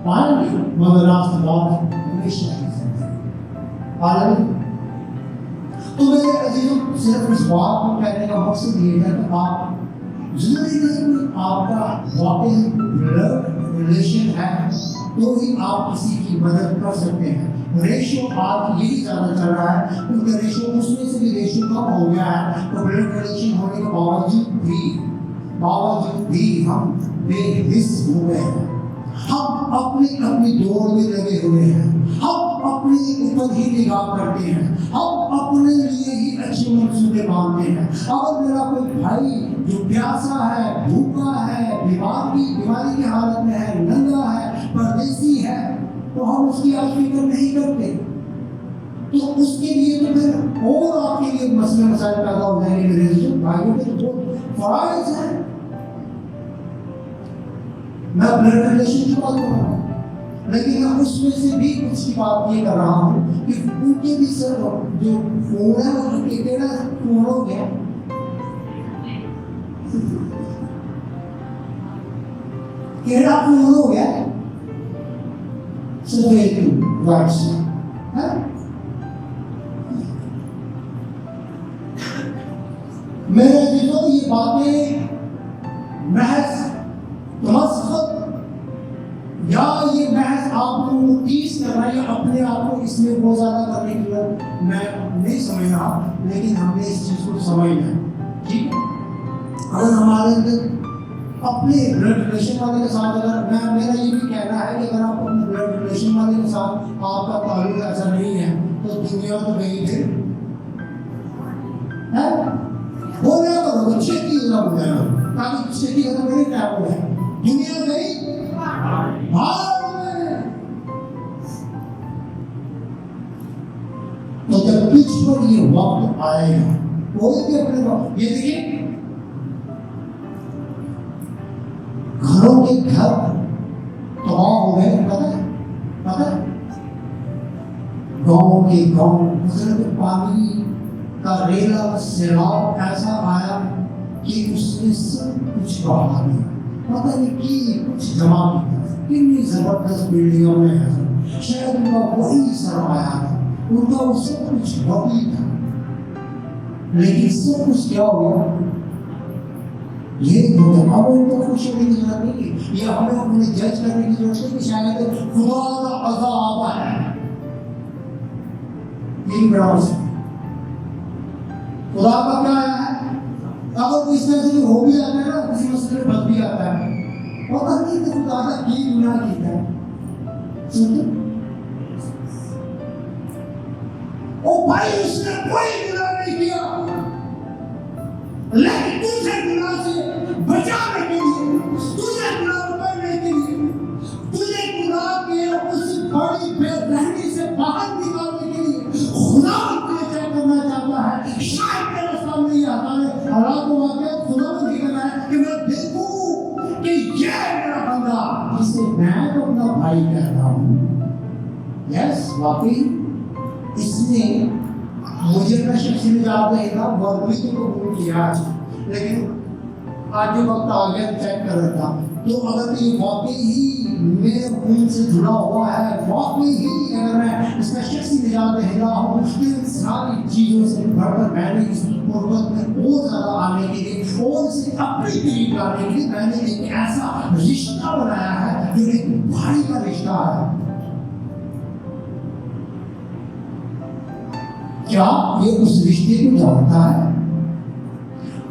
पाएंगे, मगर राष्ट्रवाद हमेशा की सजा। तो मेरे अजीजों, सिर्फ इस बात को कहने का मकसद ये है कि आप जरूरी नहीं कि आपका वाकई ब्लड रिलेशन है तो ही आप किसी की मदद कर सकते हैं। रेशो आज यही ज्यादा चल रहा है, क्योंकि रेशो उसमें से भी रेशो कम हो गया है, तो ब्लड रिलेशन होने के बावजूद भी हम बेहिस हो गए हैं। हम अपनी दौड़ में लगे हुए हैं, हम अपने ऊपर ही निगाह करते हैं, हम अपने लिए ही अच्छे मंसूबे मानते हैं। अगर मेरा कोई भाई जो प्यासा है, भूखा है, बीमारी की हालत में है, नंगा है, परदेसी है, तो हम उसकी आज फिक्र नहीं करते, तो उसके लिए तो फिर और आपके लिए मसले मसाइल पैदा हो जाएंगे। मेरे भाइयों के तो फराइज है। मैं ब्लड रिलेशन की बात कर रहा हूँ, लेकिन मैं उसमें से भी कुछ की बात ये कर रहा हूँ कि उनके भी सर जो फोन है वो टेढ़ा फोन हो गया, टेढ़ा फोन हो गया, सिर्फ वाइट्स है। मेरे दिलों ये बातें महज तमस्खुर या ये महज आपको टीस करना या अपने आप को इसमें बहुत ज्यादा करने की जरूरत मैं नहीं समझ रहा, लेकिन हमने इस चीज को समझना है। ठीक है, अगर हमारे अंदर अपने ब्लड रिलेशन वाले के साथ, अगर मेरा ये भी कहना है कि अगर आप अपने ब्लड रिलेशन वाले के साथ आपका ताल्लुक ऐसा नहीं है तो दुनिया तो गई फिर है, वो ना करो तो खेती ना हो जाए, ताकि खेती खत्म नहीं क्या हो जाए, दुनिया गई भाग में। तो जब तुझ पर ये वक्त आएगा, कोई भी अपने वक्त, ये देखिए घरों के घर तबाह हो गए, पता है गाँव के गाँव पानी का रेला सैलाब ऐसा आया कि उसने सब कुछ बहा दिया, पता नहीं कि कुछ जमा किया, कितनी जबरदस्त बिल्डिंगों में है, शायद उनका वही सरमाया था, उनका वो सब कुछ वही था, लेकिन सब कुछ क्या हो गया, ये अब उनको खुश होने की जरूरत नहीं है, ये हमें उन्हें जज करने की जरूरत नहीं कि शायद खुदा का अज़ाब है, यही बड़ा मसला खुदा का क्या है। अगर कोई इस तरह से हो भी जाता है ना, किसी मसले में फंस भी आता है, पता नहीं कि खुदा का की गुनाह किया है, सुनते ओ भाई उसने कोई गुनाह नहीं किया, लेकिन तुझे गुनाह से बचाने के लिए, तुझे गुनाह करने के लिए, तुझे गुनाह के उस बड़ी बेरहमी से बाहर निकालने के लिए खुदा तुझे क्या करना चाहता है। शायद तेरे सामने ये आता है, हालात वाकई खुदा नहीं कर रहा है कि मैं देखूं कि ये मेरा बंदा जिसे मैं तो अपना भाई कहता हूँ, यस वाकई इसने मुझे अपना शख्स निजात देगा, वर्बली तो कबूल किया, लेकिन आज जो वक्त आ गया चेक कर रहा था, तो अगर ये वाकई ही मेरे खून से जुड़ा हुआ है, वाकई ही अगर मैं इसका शख्सी निजात देगा हूँ, तो इन सारी चीज़ों से बढ़कर मैंने इसकी कुर्बत में और ज़्यादा आने के लिए और इसे अपने करीब लाने के लिए मैंने एक ऐसा रिश्ता बनाया है जो एक भाई का रिश्ता है। क्या ये उस रिश्ते को जानता है?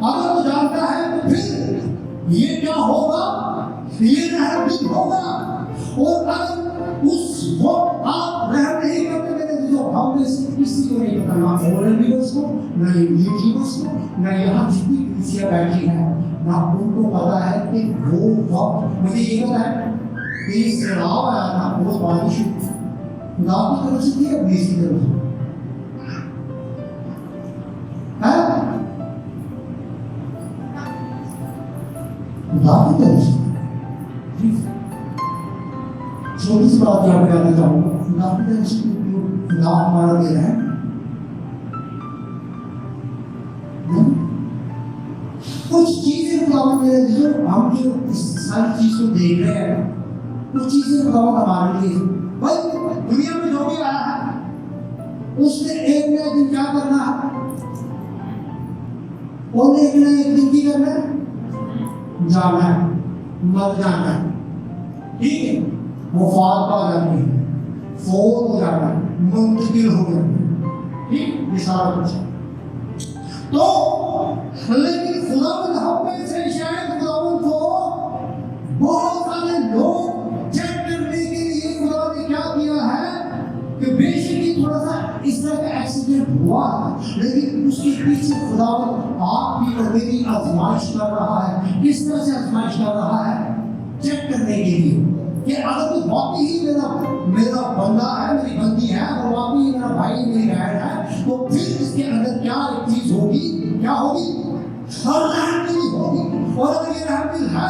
अगर वो जानता है तो फिर ये क्या होगा, ये रहम दिल होगा। और अगर उस वक्त आप रहम नहीं करते मेरे जो हम में से किसी को नहीं पता, ना फॉरेन लीडर्स को, ना यूट्यूबर्स को, ना यहाँ जितनी कुर्सियाँ बैठी हैं, ना उनको पता है कि वो वक्त मुझे ये पता है कि सैलाब आया था, वो बारिश खुदा की तरफ से थी, अपनी इसी तरफ से छोटी सी बात याद करना चाहूंगा। खुदा की तरफ से खुदा हमारा दे रहा है, कुछ चीजें खुदा मेरे जो हम जो इस सारी चीज को देख रहे हैं, कुछ चीजें खुदा हमारे लिए भाई दुनिया में जो भी आया है उसने एक नया दिन क्या करना है, और एक नया एक दिन की करना है, जाना है, मर जाना है, ठीक है, वफात पा जाती है, फौत हो जाना है, मुंतकिल हो जाना है, ठीक, ये सारा कुछ है। तो लेकिन खुदावंद हम में से शायद खुदावंद को बहुत सारे लोग चेक करने के लिए खुदा ने क्या किया है कि बेशक ही थोड़ा सा इस तरह का एक्सीडेंट हुआ है, लेकिन उसके पीछे खुदावंद आपकी और मेरी आजमाइश कर रहा है। किस तरह से आजमाइश कर रहा है? चेक करने के लिए कि अगर तो वाकई ही मेरा बंदा है, मेरी बंदी है, और वाकई मेरा भाई मेरी बहन है, तो फिर इसके अंदर क्या एक चीज होगी, क्या होगी? और रहम दिली होगी। और अगर ये रहम दिल है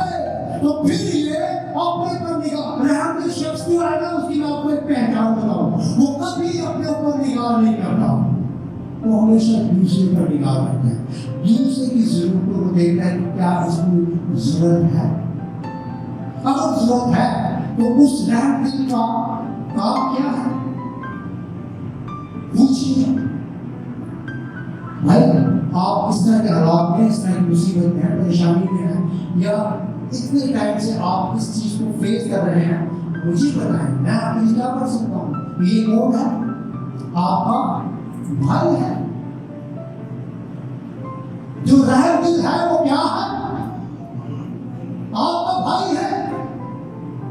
तो फिर ये अपने पर निगाह, रहम दिल शख्स जो है ना, उसकी मैं आपको एक पहचान बताऊं, वो कभी अपने ऊपर निगाह नहीं करता, वो हमेशा दूसरे पर निगाह रखता है, दूसरे की जरूरतों को देखता है कि क्या उसको जरूरत है। अगर जरूरत है तो उस रहम दिल का काम क्या है? पूछिए भाई, आप इस तरह के हालात में, इस तरह की मुसीबत में, परेशानी में हैं, या इतने टाइम से आप इस चीज को फेस कर रहे हैं, मुझे बताएं, मैं आपके लिए क्या कर सकता हूँ। ये कौन है? आपका भाई है। जो रहम दिल है वो क्या है? आपका भाई है।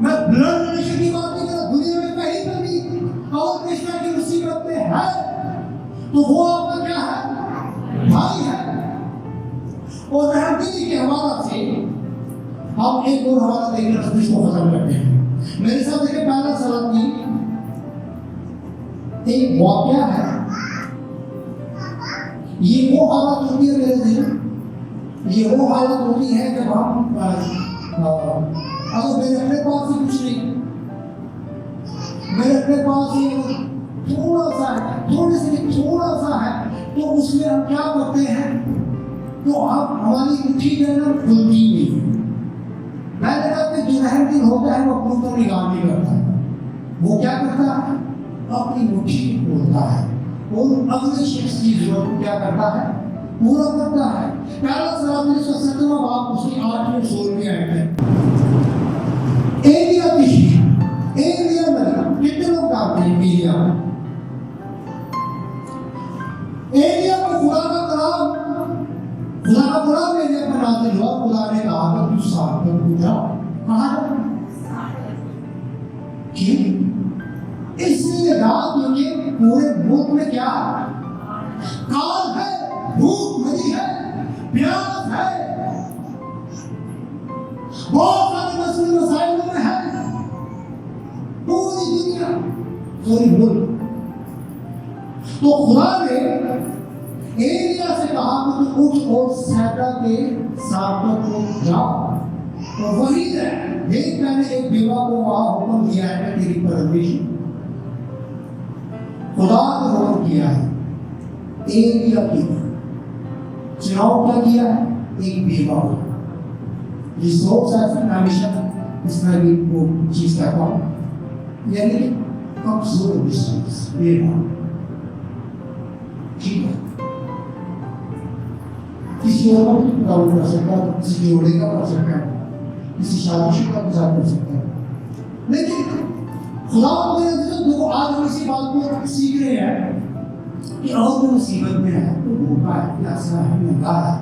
मैं ब्लड रिलेशन की बात नहीं कर रहा, दुनिया में कहीं पर भी और कृष्णा की मुसीबत में है तो वो आपका क्या है? भाई है। और रहम दिली के हवाला से हम एक और हवाला देखकर इसको खत्म करते हैं। मेरे साथ देखिए, पहला सलाती एक वाकया है। ये वो हालत होती है मेरे दिल, ये वो हालत होती है जब हम अगर मेरे अपने पास ही कुछ नहीं, मेरे अपने पास ही थोड़ा सा है, थोड़े से थोड़ा सा है, तो उसमें हम क्या करते हैं, तो हम हमारी मुट्ठी जो है ना खुलती नहीं। मैंने कहा कि जो रहम दिल होता है वो अपनों पर निगाह नहीं करता, वो क्या करता है? अपनी मुट्ठी खोलता है और अगले शख्स की जरूरत को क्या करता है? पूरा करता है। पहला सलाम 17वां बाब उसकी 8वें 16वें आयत है। एलिया में कितने लोग जानते हैं? एलिया को खुदा का कलाम एलिया पर नाज़िल हुआ। खुदा ने कहा कि तू साथ में पूछा कहाँ कि इसलिए रात क्योंकि पूरे मुल्क में क्या काल है, भूख मरी है, प्यास बहुत सारे मसले मसाइलों में है पूरी दुनिया, पूरी मुल्क। तो खुदा ने एलिया से कहा कि तुम उठ और सैदा के साथ को जाओ, तो वही है। देख, मैंने एक बेवा को वहां हुक्म दिया है तेरी परवरिश। खुदा ने हुक्म किया है एलिया की चुनाव क्या किया है, एक बेवा को। जिस लोग हमेशा इस तरह की वो चीज कहता हूँ, यानी कि कमजोर विश्वास बेवा, ठीक है। किसी और का भी काम कर सकता है, किसी जोड़े का कर सकता है, किसी शादीशुदा के साथ कर सकता है, लेकिन खुदा ने जो आज हम इसी बात को सीख रहे हैं कि और कोई मुसीबत में है, तो भूखा है, प्यासा है, नंगा है,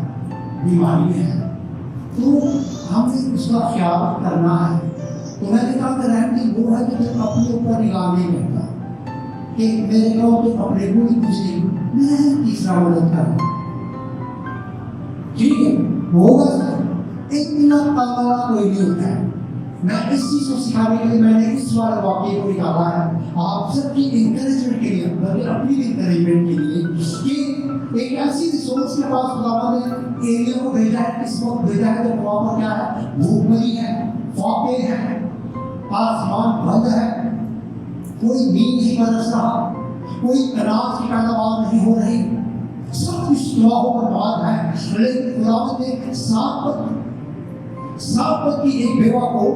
बीमारी है, तो हमें उसका ख्याल करना है। तो मैंने कहा कि रहम दिल वो है कि जो अपने ऊपर निगाह नहीं करता कि मेरे को तो अपने को ही कुछ नहीं, मैं तीसरा मदद कर, ठीक है, होगा सर। इतना पागल कोई नहीं होता है। मैं इस चीज को सिखाने के लिए मैंने इस वाले वाक्य को निकाला है आप सबकी इंकरेजमेंट के लिए, बल्कि अपनी इंकरेजमेंट के लिए, कि एक ऐसी रिसोर्स के पास खुदा ने एरिया को भेजा है, किस वक्त भेजा है जब वहां पर क्या है, भूखमरी है, फाके हैं, आसमान बंद है, कोई नींद नहीं बरस रहा, कोई अनाज की पैदावार नहीं हो रही, सब कुछ दुआओं पर बात है। लेकिन खुदा ने सात की एक बेवा को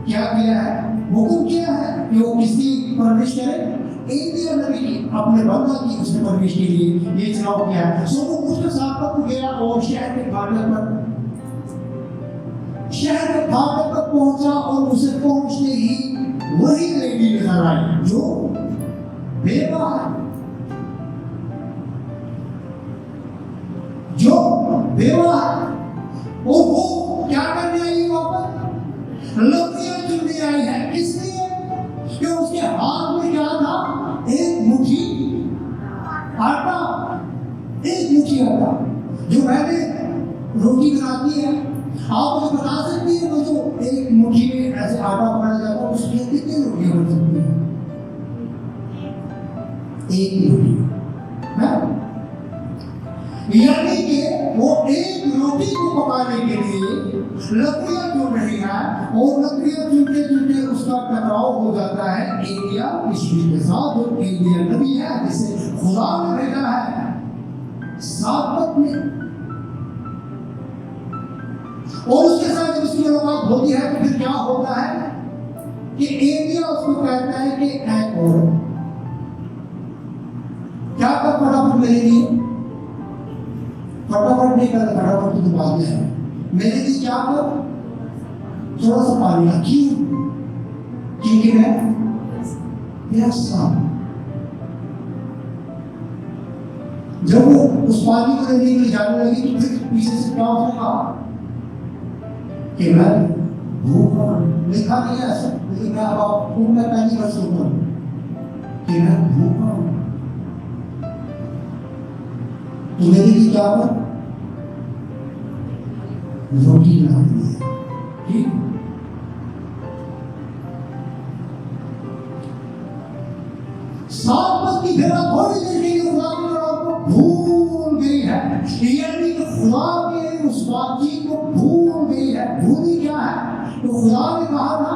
क्या किया है, हुक्म किया है कि वो किसकी परवरिश करे, एलिया नबी की, अपने बंदा की उसने परवरिश के लिए ये चुनाव किया है। सो वो उसके साथ को गया और शहर के फाटक पर पहुंचा, और उसे पहुंचते ही वही लेडी नजर आई जो बेवा है, जो बेवा है। और वो क्या करने आई, वहां पर लकड़ियां चुनने आई है, इसलिए कि उसके हाथ में क्या था, एक मुट्ठी आटा, एक मुट्ठी आटा। जो मैंने रोटी बनाती है, आप मुझे बता सकती है वो जो एक मुट्ठी में ऐसे आटा बनाया जाता है, उसमें कितनी रोटियां बन सकती हैं, एक रोटी है। यानी कि वो एक रोटी को पकाने के लिए लकड़ियां चुन रही है, और लकड़ियां चुनते चुनते उसका टकराव हो जाता है एलिया मिस्त्री के साथ, जो एलिया नबी है जिसे खुदा ने भेजा है साबत में। और उसके साथ जब उसकी मुलाकात होती है तो फिर क्या होता है कि एलिया उसको कहता है कि और क्या कर फटाफट मेरे लिए, फटाफट नहीं कर, फटाफट तो बात है, मेरे लिए क्या कर, थोड़ा सा पानी ला। क्योंकि मैं प्यासा। जब वो उस पानी को लेने के लिए जाने लगी तो फिर पीछे से क्या होगा कि मैं भूखा, लिखा नहीं है ऐसा, लेकिन मैं अब आपको मैं पहली बार सुनता हूं कि मैं भूखा हूं, तो मेरे लिए क्या कर, रोटी ला दी है, ठीक। साबत की बेवा थोड़ी देर के लिए खुदा की राह को भूल गई है, यानी कि खुदा के उस बातचीत को भूल गई है। भूली क्या है, तो खुदा ने कहा था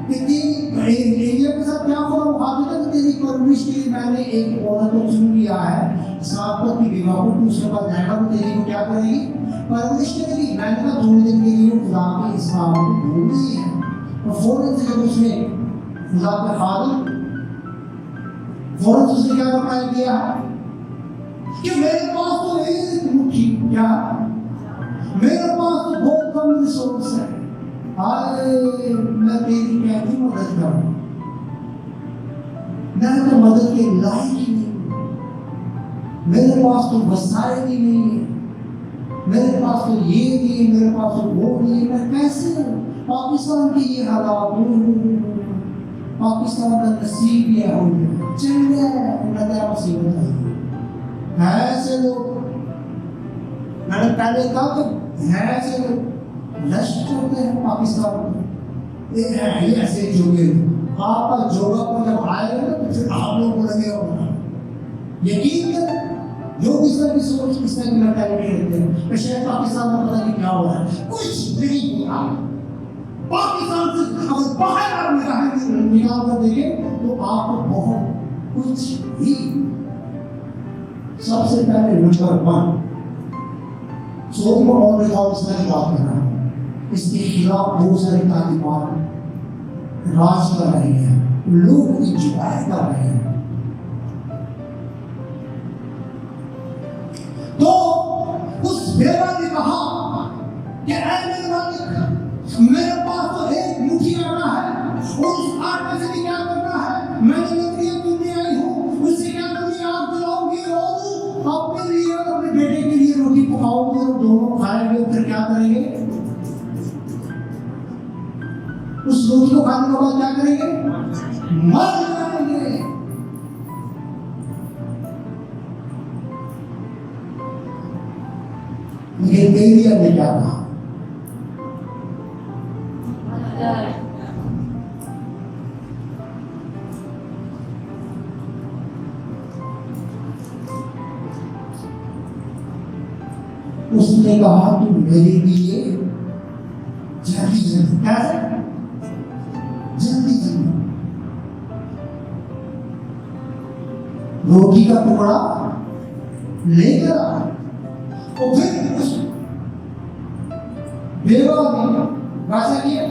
कि एलिया के साथ क्या हुआ, वो कहा था कि तेरी परवरिश के लिए मैंने एक औरत को चुन लिया है, साबत की बेवा को, तू उसके बाद जाएगा तो तेरी को क्या करेगी, परवरिश करेगी। मैंने कहा थोड़ी देर के लिए खुदा के इस बात को भूल गई है, और फौरन से जब उसने खुदा के खादिम फौरन उसने क्या बताया किया कि मेरे पास तो एक मुट्ठी, क्या मेरे पास तो बहुत कम रिसोर्स है, हाय मैं तेरी कैसी मदद करूं, मैं तो मदद के लायक ही नहीं, मेरे पास तो वसाइल ही नहीं है, मेरे पास तो ये नहीं है, मेरे पास तो वो नहीं है, मैं कैसे पाकिस्तान की ये हालात, पाकिस्तान का नसीब यह हो गया, चल गया क्या मुसीबत है ऐसे लोग। मैंने पहले कहा कि है ऐसे लोग नष्ट करते हैं पाकिस्तान में। ये ऐसे जोगे आपका जोगा पर जब आएगा ना तो फिर आप लोगों को लगेगा बना। यकीन करें जो इस तरह की सोच, इस तरह की मेंटालिटी रखते हैं, तो शायद पाकिस्तान में पता नहीं क्या हो रहा है, कुछ नहीं हो रहा। पाकिस्तान से अगर बाहर आप निकाल कर देखें तो आपको बहुत कुछ ही। सबसे पहले नंबर 1 सोम और रिकॉर्ड्स की बात कर रहा हूं। इसके खिलाफ बहुत सारी तालीमात राज कर रही हैं, लोग इंजॉय कर रहे हैं। तो उस बेवा ने कहा कि ऐ मेरे मालिक, मेरे पास तो एक मुट्ठी आटा है और उस आटे से भी क्या करना है, मैंने लकड़ियां चुनने आई हूँ, उससे क्या करनी आग जलाऊंगी और अपने लिए और अपने बेटे के लिए रोटी पकाओगे और दोनों खाएंगे। फिर क्या करेंगे? उस रोटी को खाने के बाद क्या करेंगे? मर जाएंगे। लेकिन एलिया ने क्या कहा? उसने कहा तू मेरे लिए जल्दी जल्दी, कैसे जल्दी जल्दी रोटी का टुकड़ा लेकर आ। तो फिर उस बेवा ने वैसा किया,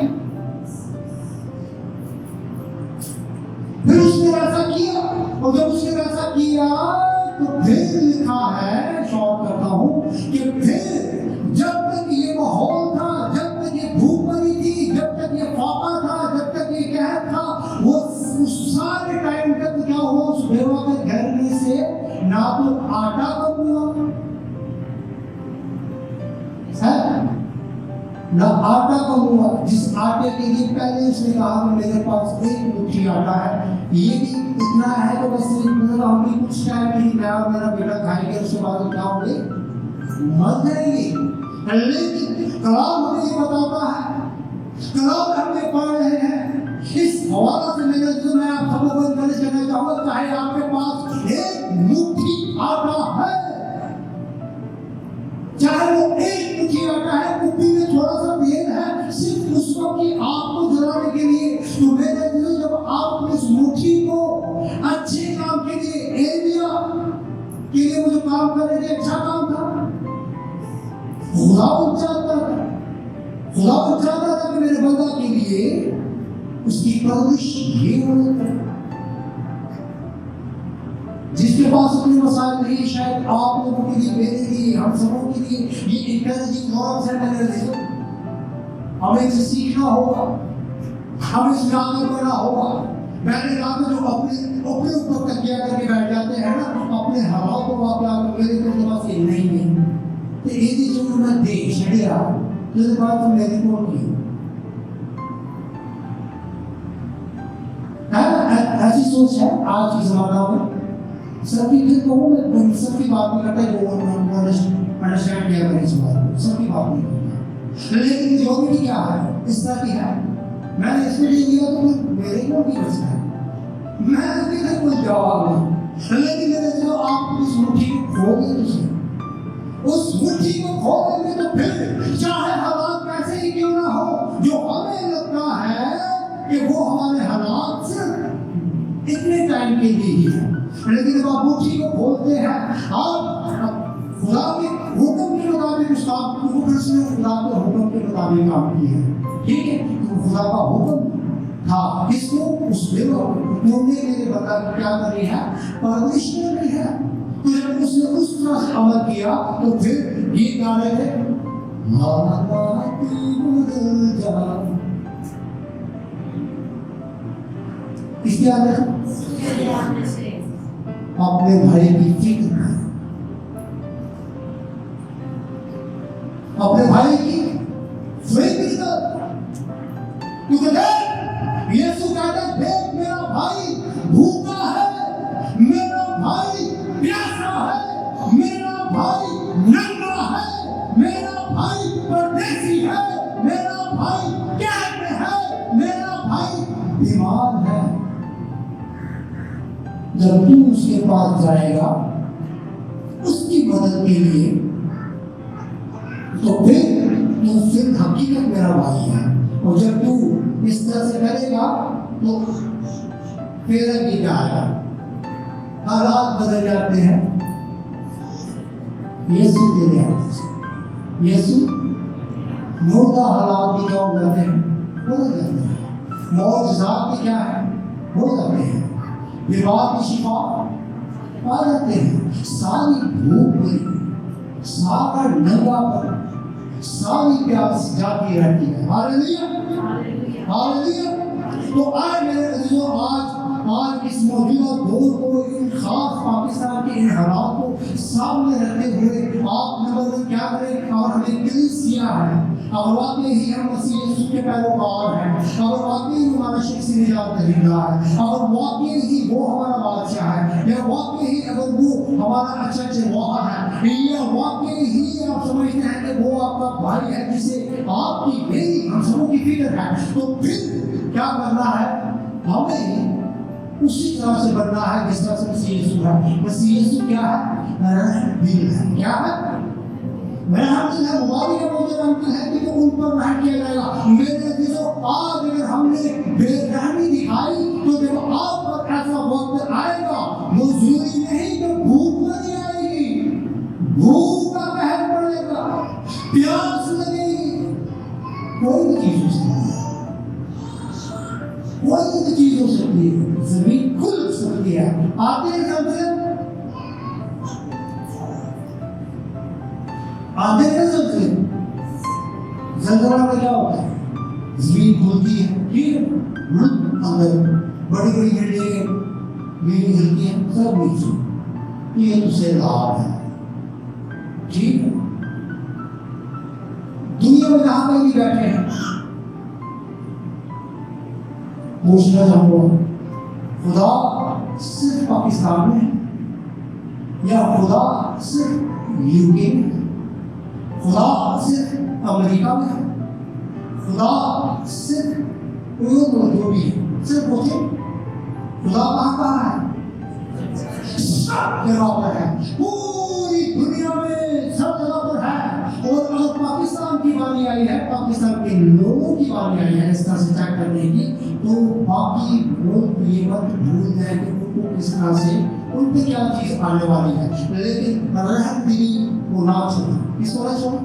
फिर उसने वैसा किया। और जब उसने वैसा किया तो फिर लिखा है, शॉर्ट करता हूं, कि फिर जब तक ये माहौल था, जब तक ये भूख बनी थी, जब तक ये फाका था, जब तक ये कहर था, वो उस सारे टाइम तक क्या हुआ? उस बेवा के घर में से ना तो आटा कम हुआ है, ना आटा कम हुआ। जिस आटे के लिए पहले उसने कहा कि मेरे पास एक मुट्ठी आटा है, ये भी इतना है तो बस मतलब हम भी कुछ टाइम नहीं, मैं और मेरा बेटा खाएंगे, उसके बाद क्या होंगे? मर जाएंगे। लेकिन कलाम हमें ये बताता है, कलाम हमने पढ़ रहे हैं, इस हवाला से मैं आप सबको बंद करने कहना चाहूंगा, चाहे आपके पास एक मुट्ठी आटा है, चाहे वो एक मुट्ठी आटा है, कुप्पी में थोड़ा सा तेल है, सिर्फ उस वक्त की आग को जलाने के लिए, तो मेरे दिल जब आप उस मुट्ठी को अच्छे काम के लिए, एलिया के लिए मुझे काम करने के अच्छा काम था, खुदा चाहता था कि मेरे बंदा के लिए उसकी परवरिश ये होने था। जिसके पास इतने मसाइल नहीं, शायद आप लोगों के लिए, मेरे लिए, हम सबों के लिए ये इंकरेजिंग नॉर्म्स है। हमें इसे सीखना होगा, हमें इसमें आगे बढ़ना होगा। मैंने कहा जो अपने ऊपर तकिया करके बैठ जाते हैं ना, अपने हालात को वाकया मेरे पास ये नहीं है, तो ये जो मैं देख छड़े रहा तो बात तो मेरी कौन की है? ऐसी सोच है आज के जमाना में। सबकी फिर तो सबकी बात नहीं करता, जो अंडरस्टैंड किया करें इस बात को, सबकी बात नहीं करता। लेकिन रियलिटी क्या है? इस तरह की है, मैंने इसमें ले लिया तो मेरे को भी बचना है, मैं किधर कोई जवाब नहीं। लेकिन मेरे जो आप उस मुट्ठी को खोगे, उस मुट्ठी को खोलेंगे तो फिर चाहे हालात कैसे ही क्यों ना हो, जो हमें लगता है कि वो हमारे हालात सिर्फ इतने टाइम के लिए ही है, लेकिन जब आप मुट्ठी को खोलते हैं आप खुदा के हुक्म के मुताबिक उस काम को, उसने खुदा के हुक्म के मुताबिक काम किया है, ठीक है? तो खुदा का हुक्म था किसको? उस बेवा को, तूने मेरे बता क्या करी है? परवरिश करी है। तो जब उसने उस तरह से अमल किया तो फिर गीत गा रहे थे, किसके आने से? अपने भाई की फिक्र, अपने भाई की फिक्र, क्योंकि यीशु कहता है देख मेरा भाई भूखा है, मेरा भाई प्यासा है, मेरा भाई नंगा है, मेरा भाई परदेसी है, जब तू उसके पास जाएगा उसकी मदद के लिए, तो फिर हकीकत मेरा भाई है। और जब तू इस तरह से करेगा तो फिर गिर जाएगा, हालात बदल जाते हैं। यीशु तेरे हाथ से, यीशु मुर्दा हालात भी क्या हो जाते हैं, बदल जाते हैं। मौजूदात भी क्या है, हो जाते हैं। विवाद की शिफा पा जाते हैं। सारी भूख पूरी, सारा नंगापन, सारी प्यास जाती रहती है। Hallelujah, hallelujah. तो आए मेरे अजीजों, आज इस मौजूदा दौर को, इन खास पाकिस्तान के इन हालात को सामने रखते हुए आप नंबर क्या करें, और हमें कलीसिया है, अगर वाकई ही हम मसीह यीशु के पैरोकार हैं, अगर वाकई हमारा शिक से निजात दहिंदा है, अगर वाकई ही वो हमारा बादशाह है, या वाकई ही अगर वो हमारा अच्छा चरवाहा है, या वाकई ही आप समझते हैं कि वो आपका भाई है जिसे आपकी मेरी हम सबों की फिक्र है, तो फिर क्या करना है, हमें उसी तरह से बनना है जिस तरह से मसीह यीशु है। मसीह यीशु क्या है, रहम दिल है। क्या है, रहम दिल है। मुबारक है वो जो रहम दिल है कि तो उन पर रहम किया जाएगा। मेरे अजीजों, आज अगर हमने बेरहमी दिखाई तो जब आप पर ऐसा वक्त आएगा, वो जरूरी नहीं कि भूख नहीं आएगी, भूख का कहर पड़ेगा, प्यास लगेगी, कोई भी चीज हो सकती है, कोई भी चीज हो सकती है, जमीन खुल सकती है। आते हैं सबसे जलजला में क्या होता है, जमीन खुलती है, ठीक है, अंदर बड़ी बड़ी बिल्डिंगें बिल्डिंग हिलती है, सब नीचे, ये तुझसे लाभ है, ठीक है। दुनिया में जहां पर भी बैठे हैं, पूछना चाहूंगा, खुदा सिर्फ पाकिस्तान में है या खुदा सिर्फ यूके में है, खुदा सिर्फ अमेरिका में है, खुदा सिर्फ जो भी है, सिर्फ वो खुदा कहाँ है, सब जगह पर है, पूरी दुनिया में सब जगह पर है। और अगर पाकिस्तान की बारी आई है, पाकिस्तान के लोगों की बारी आई है इस तरह से चेक करने की, तो बाकी लोग ये मत भूल जाए कि उनको किस तरह से उन पे क्या चीज आने वाली है। लेकिन रहम दिली को ना छोड़ो, किसको ना छोड़ो,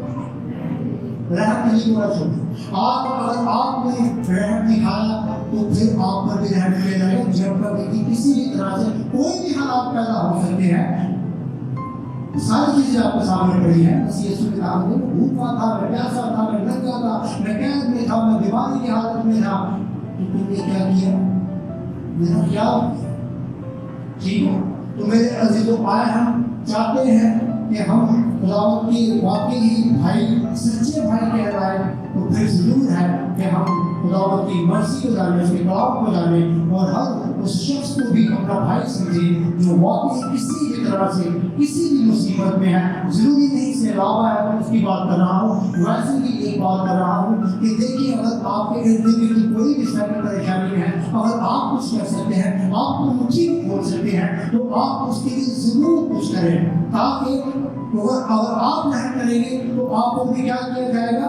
रहम दिली को ना छोड़ो। आज अगर आपने रहम दिखाया तो फिर आप पर भी रहम किया जाएगा। जब कभी किसी भी तरह से कोई भी हालात पैदा हो सकते हैं, सारी चीजें आपके सामने पड़ी है। मसीह यीशु के नाम में भूखा था, मैं प्यासा था, मैं नंगा था, मैं कैद में था, मैं बीमारी की हालत में था, तो तुमने क्या किया, मेरा क्या किया, ठीक है। तो मेरे अजीजों, आए हम चाहते हैं कि हम खुदावंद की वाकई भाई, सच्चे भाई कहलाए, तो फिर जरूर है कि हम खुदावंद की मर्जी को जाने, उसके कलाम को जाने, और हर उस शख्स को भी अपना भाई समझे जो वाकई किसी भी तरह से किसी भी मुसीबत में है। जरूरी नहीं सैलाब है मैं उसकी बात कर रहा हूँ, वैसे ही एक बात कर रहा हूँ कि देखिए, अगर आपके इर्द गिर्द कोई भी तरह की परेशानी है, अगर आप कुछ कर सकते हैं, आप मुझे बोल सकते हैं, तो आप उसके लिए जरूर कुछ करें, ताकि अगर आप रहम करेंगे तो आपको भी क्या किया जाएगा,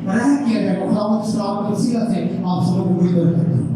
रहम किया जाएगा। खुदावंद इस्लाम के वसीला से आप सबको बड़ी बरकत दें।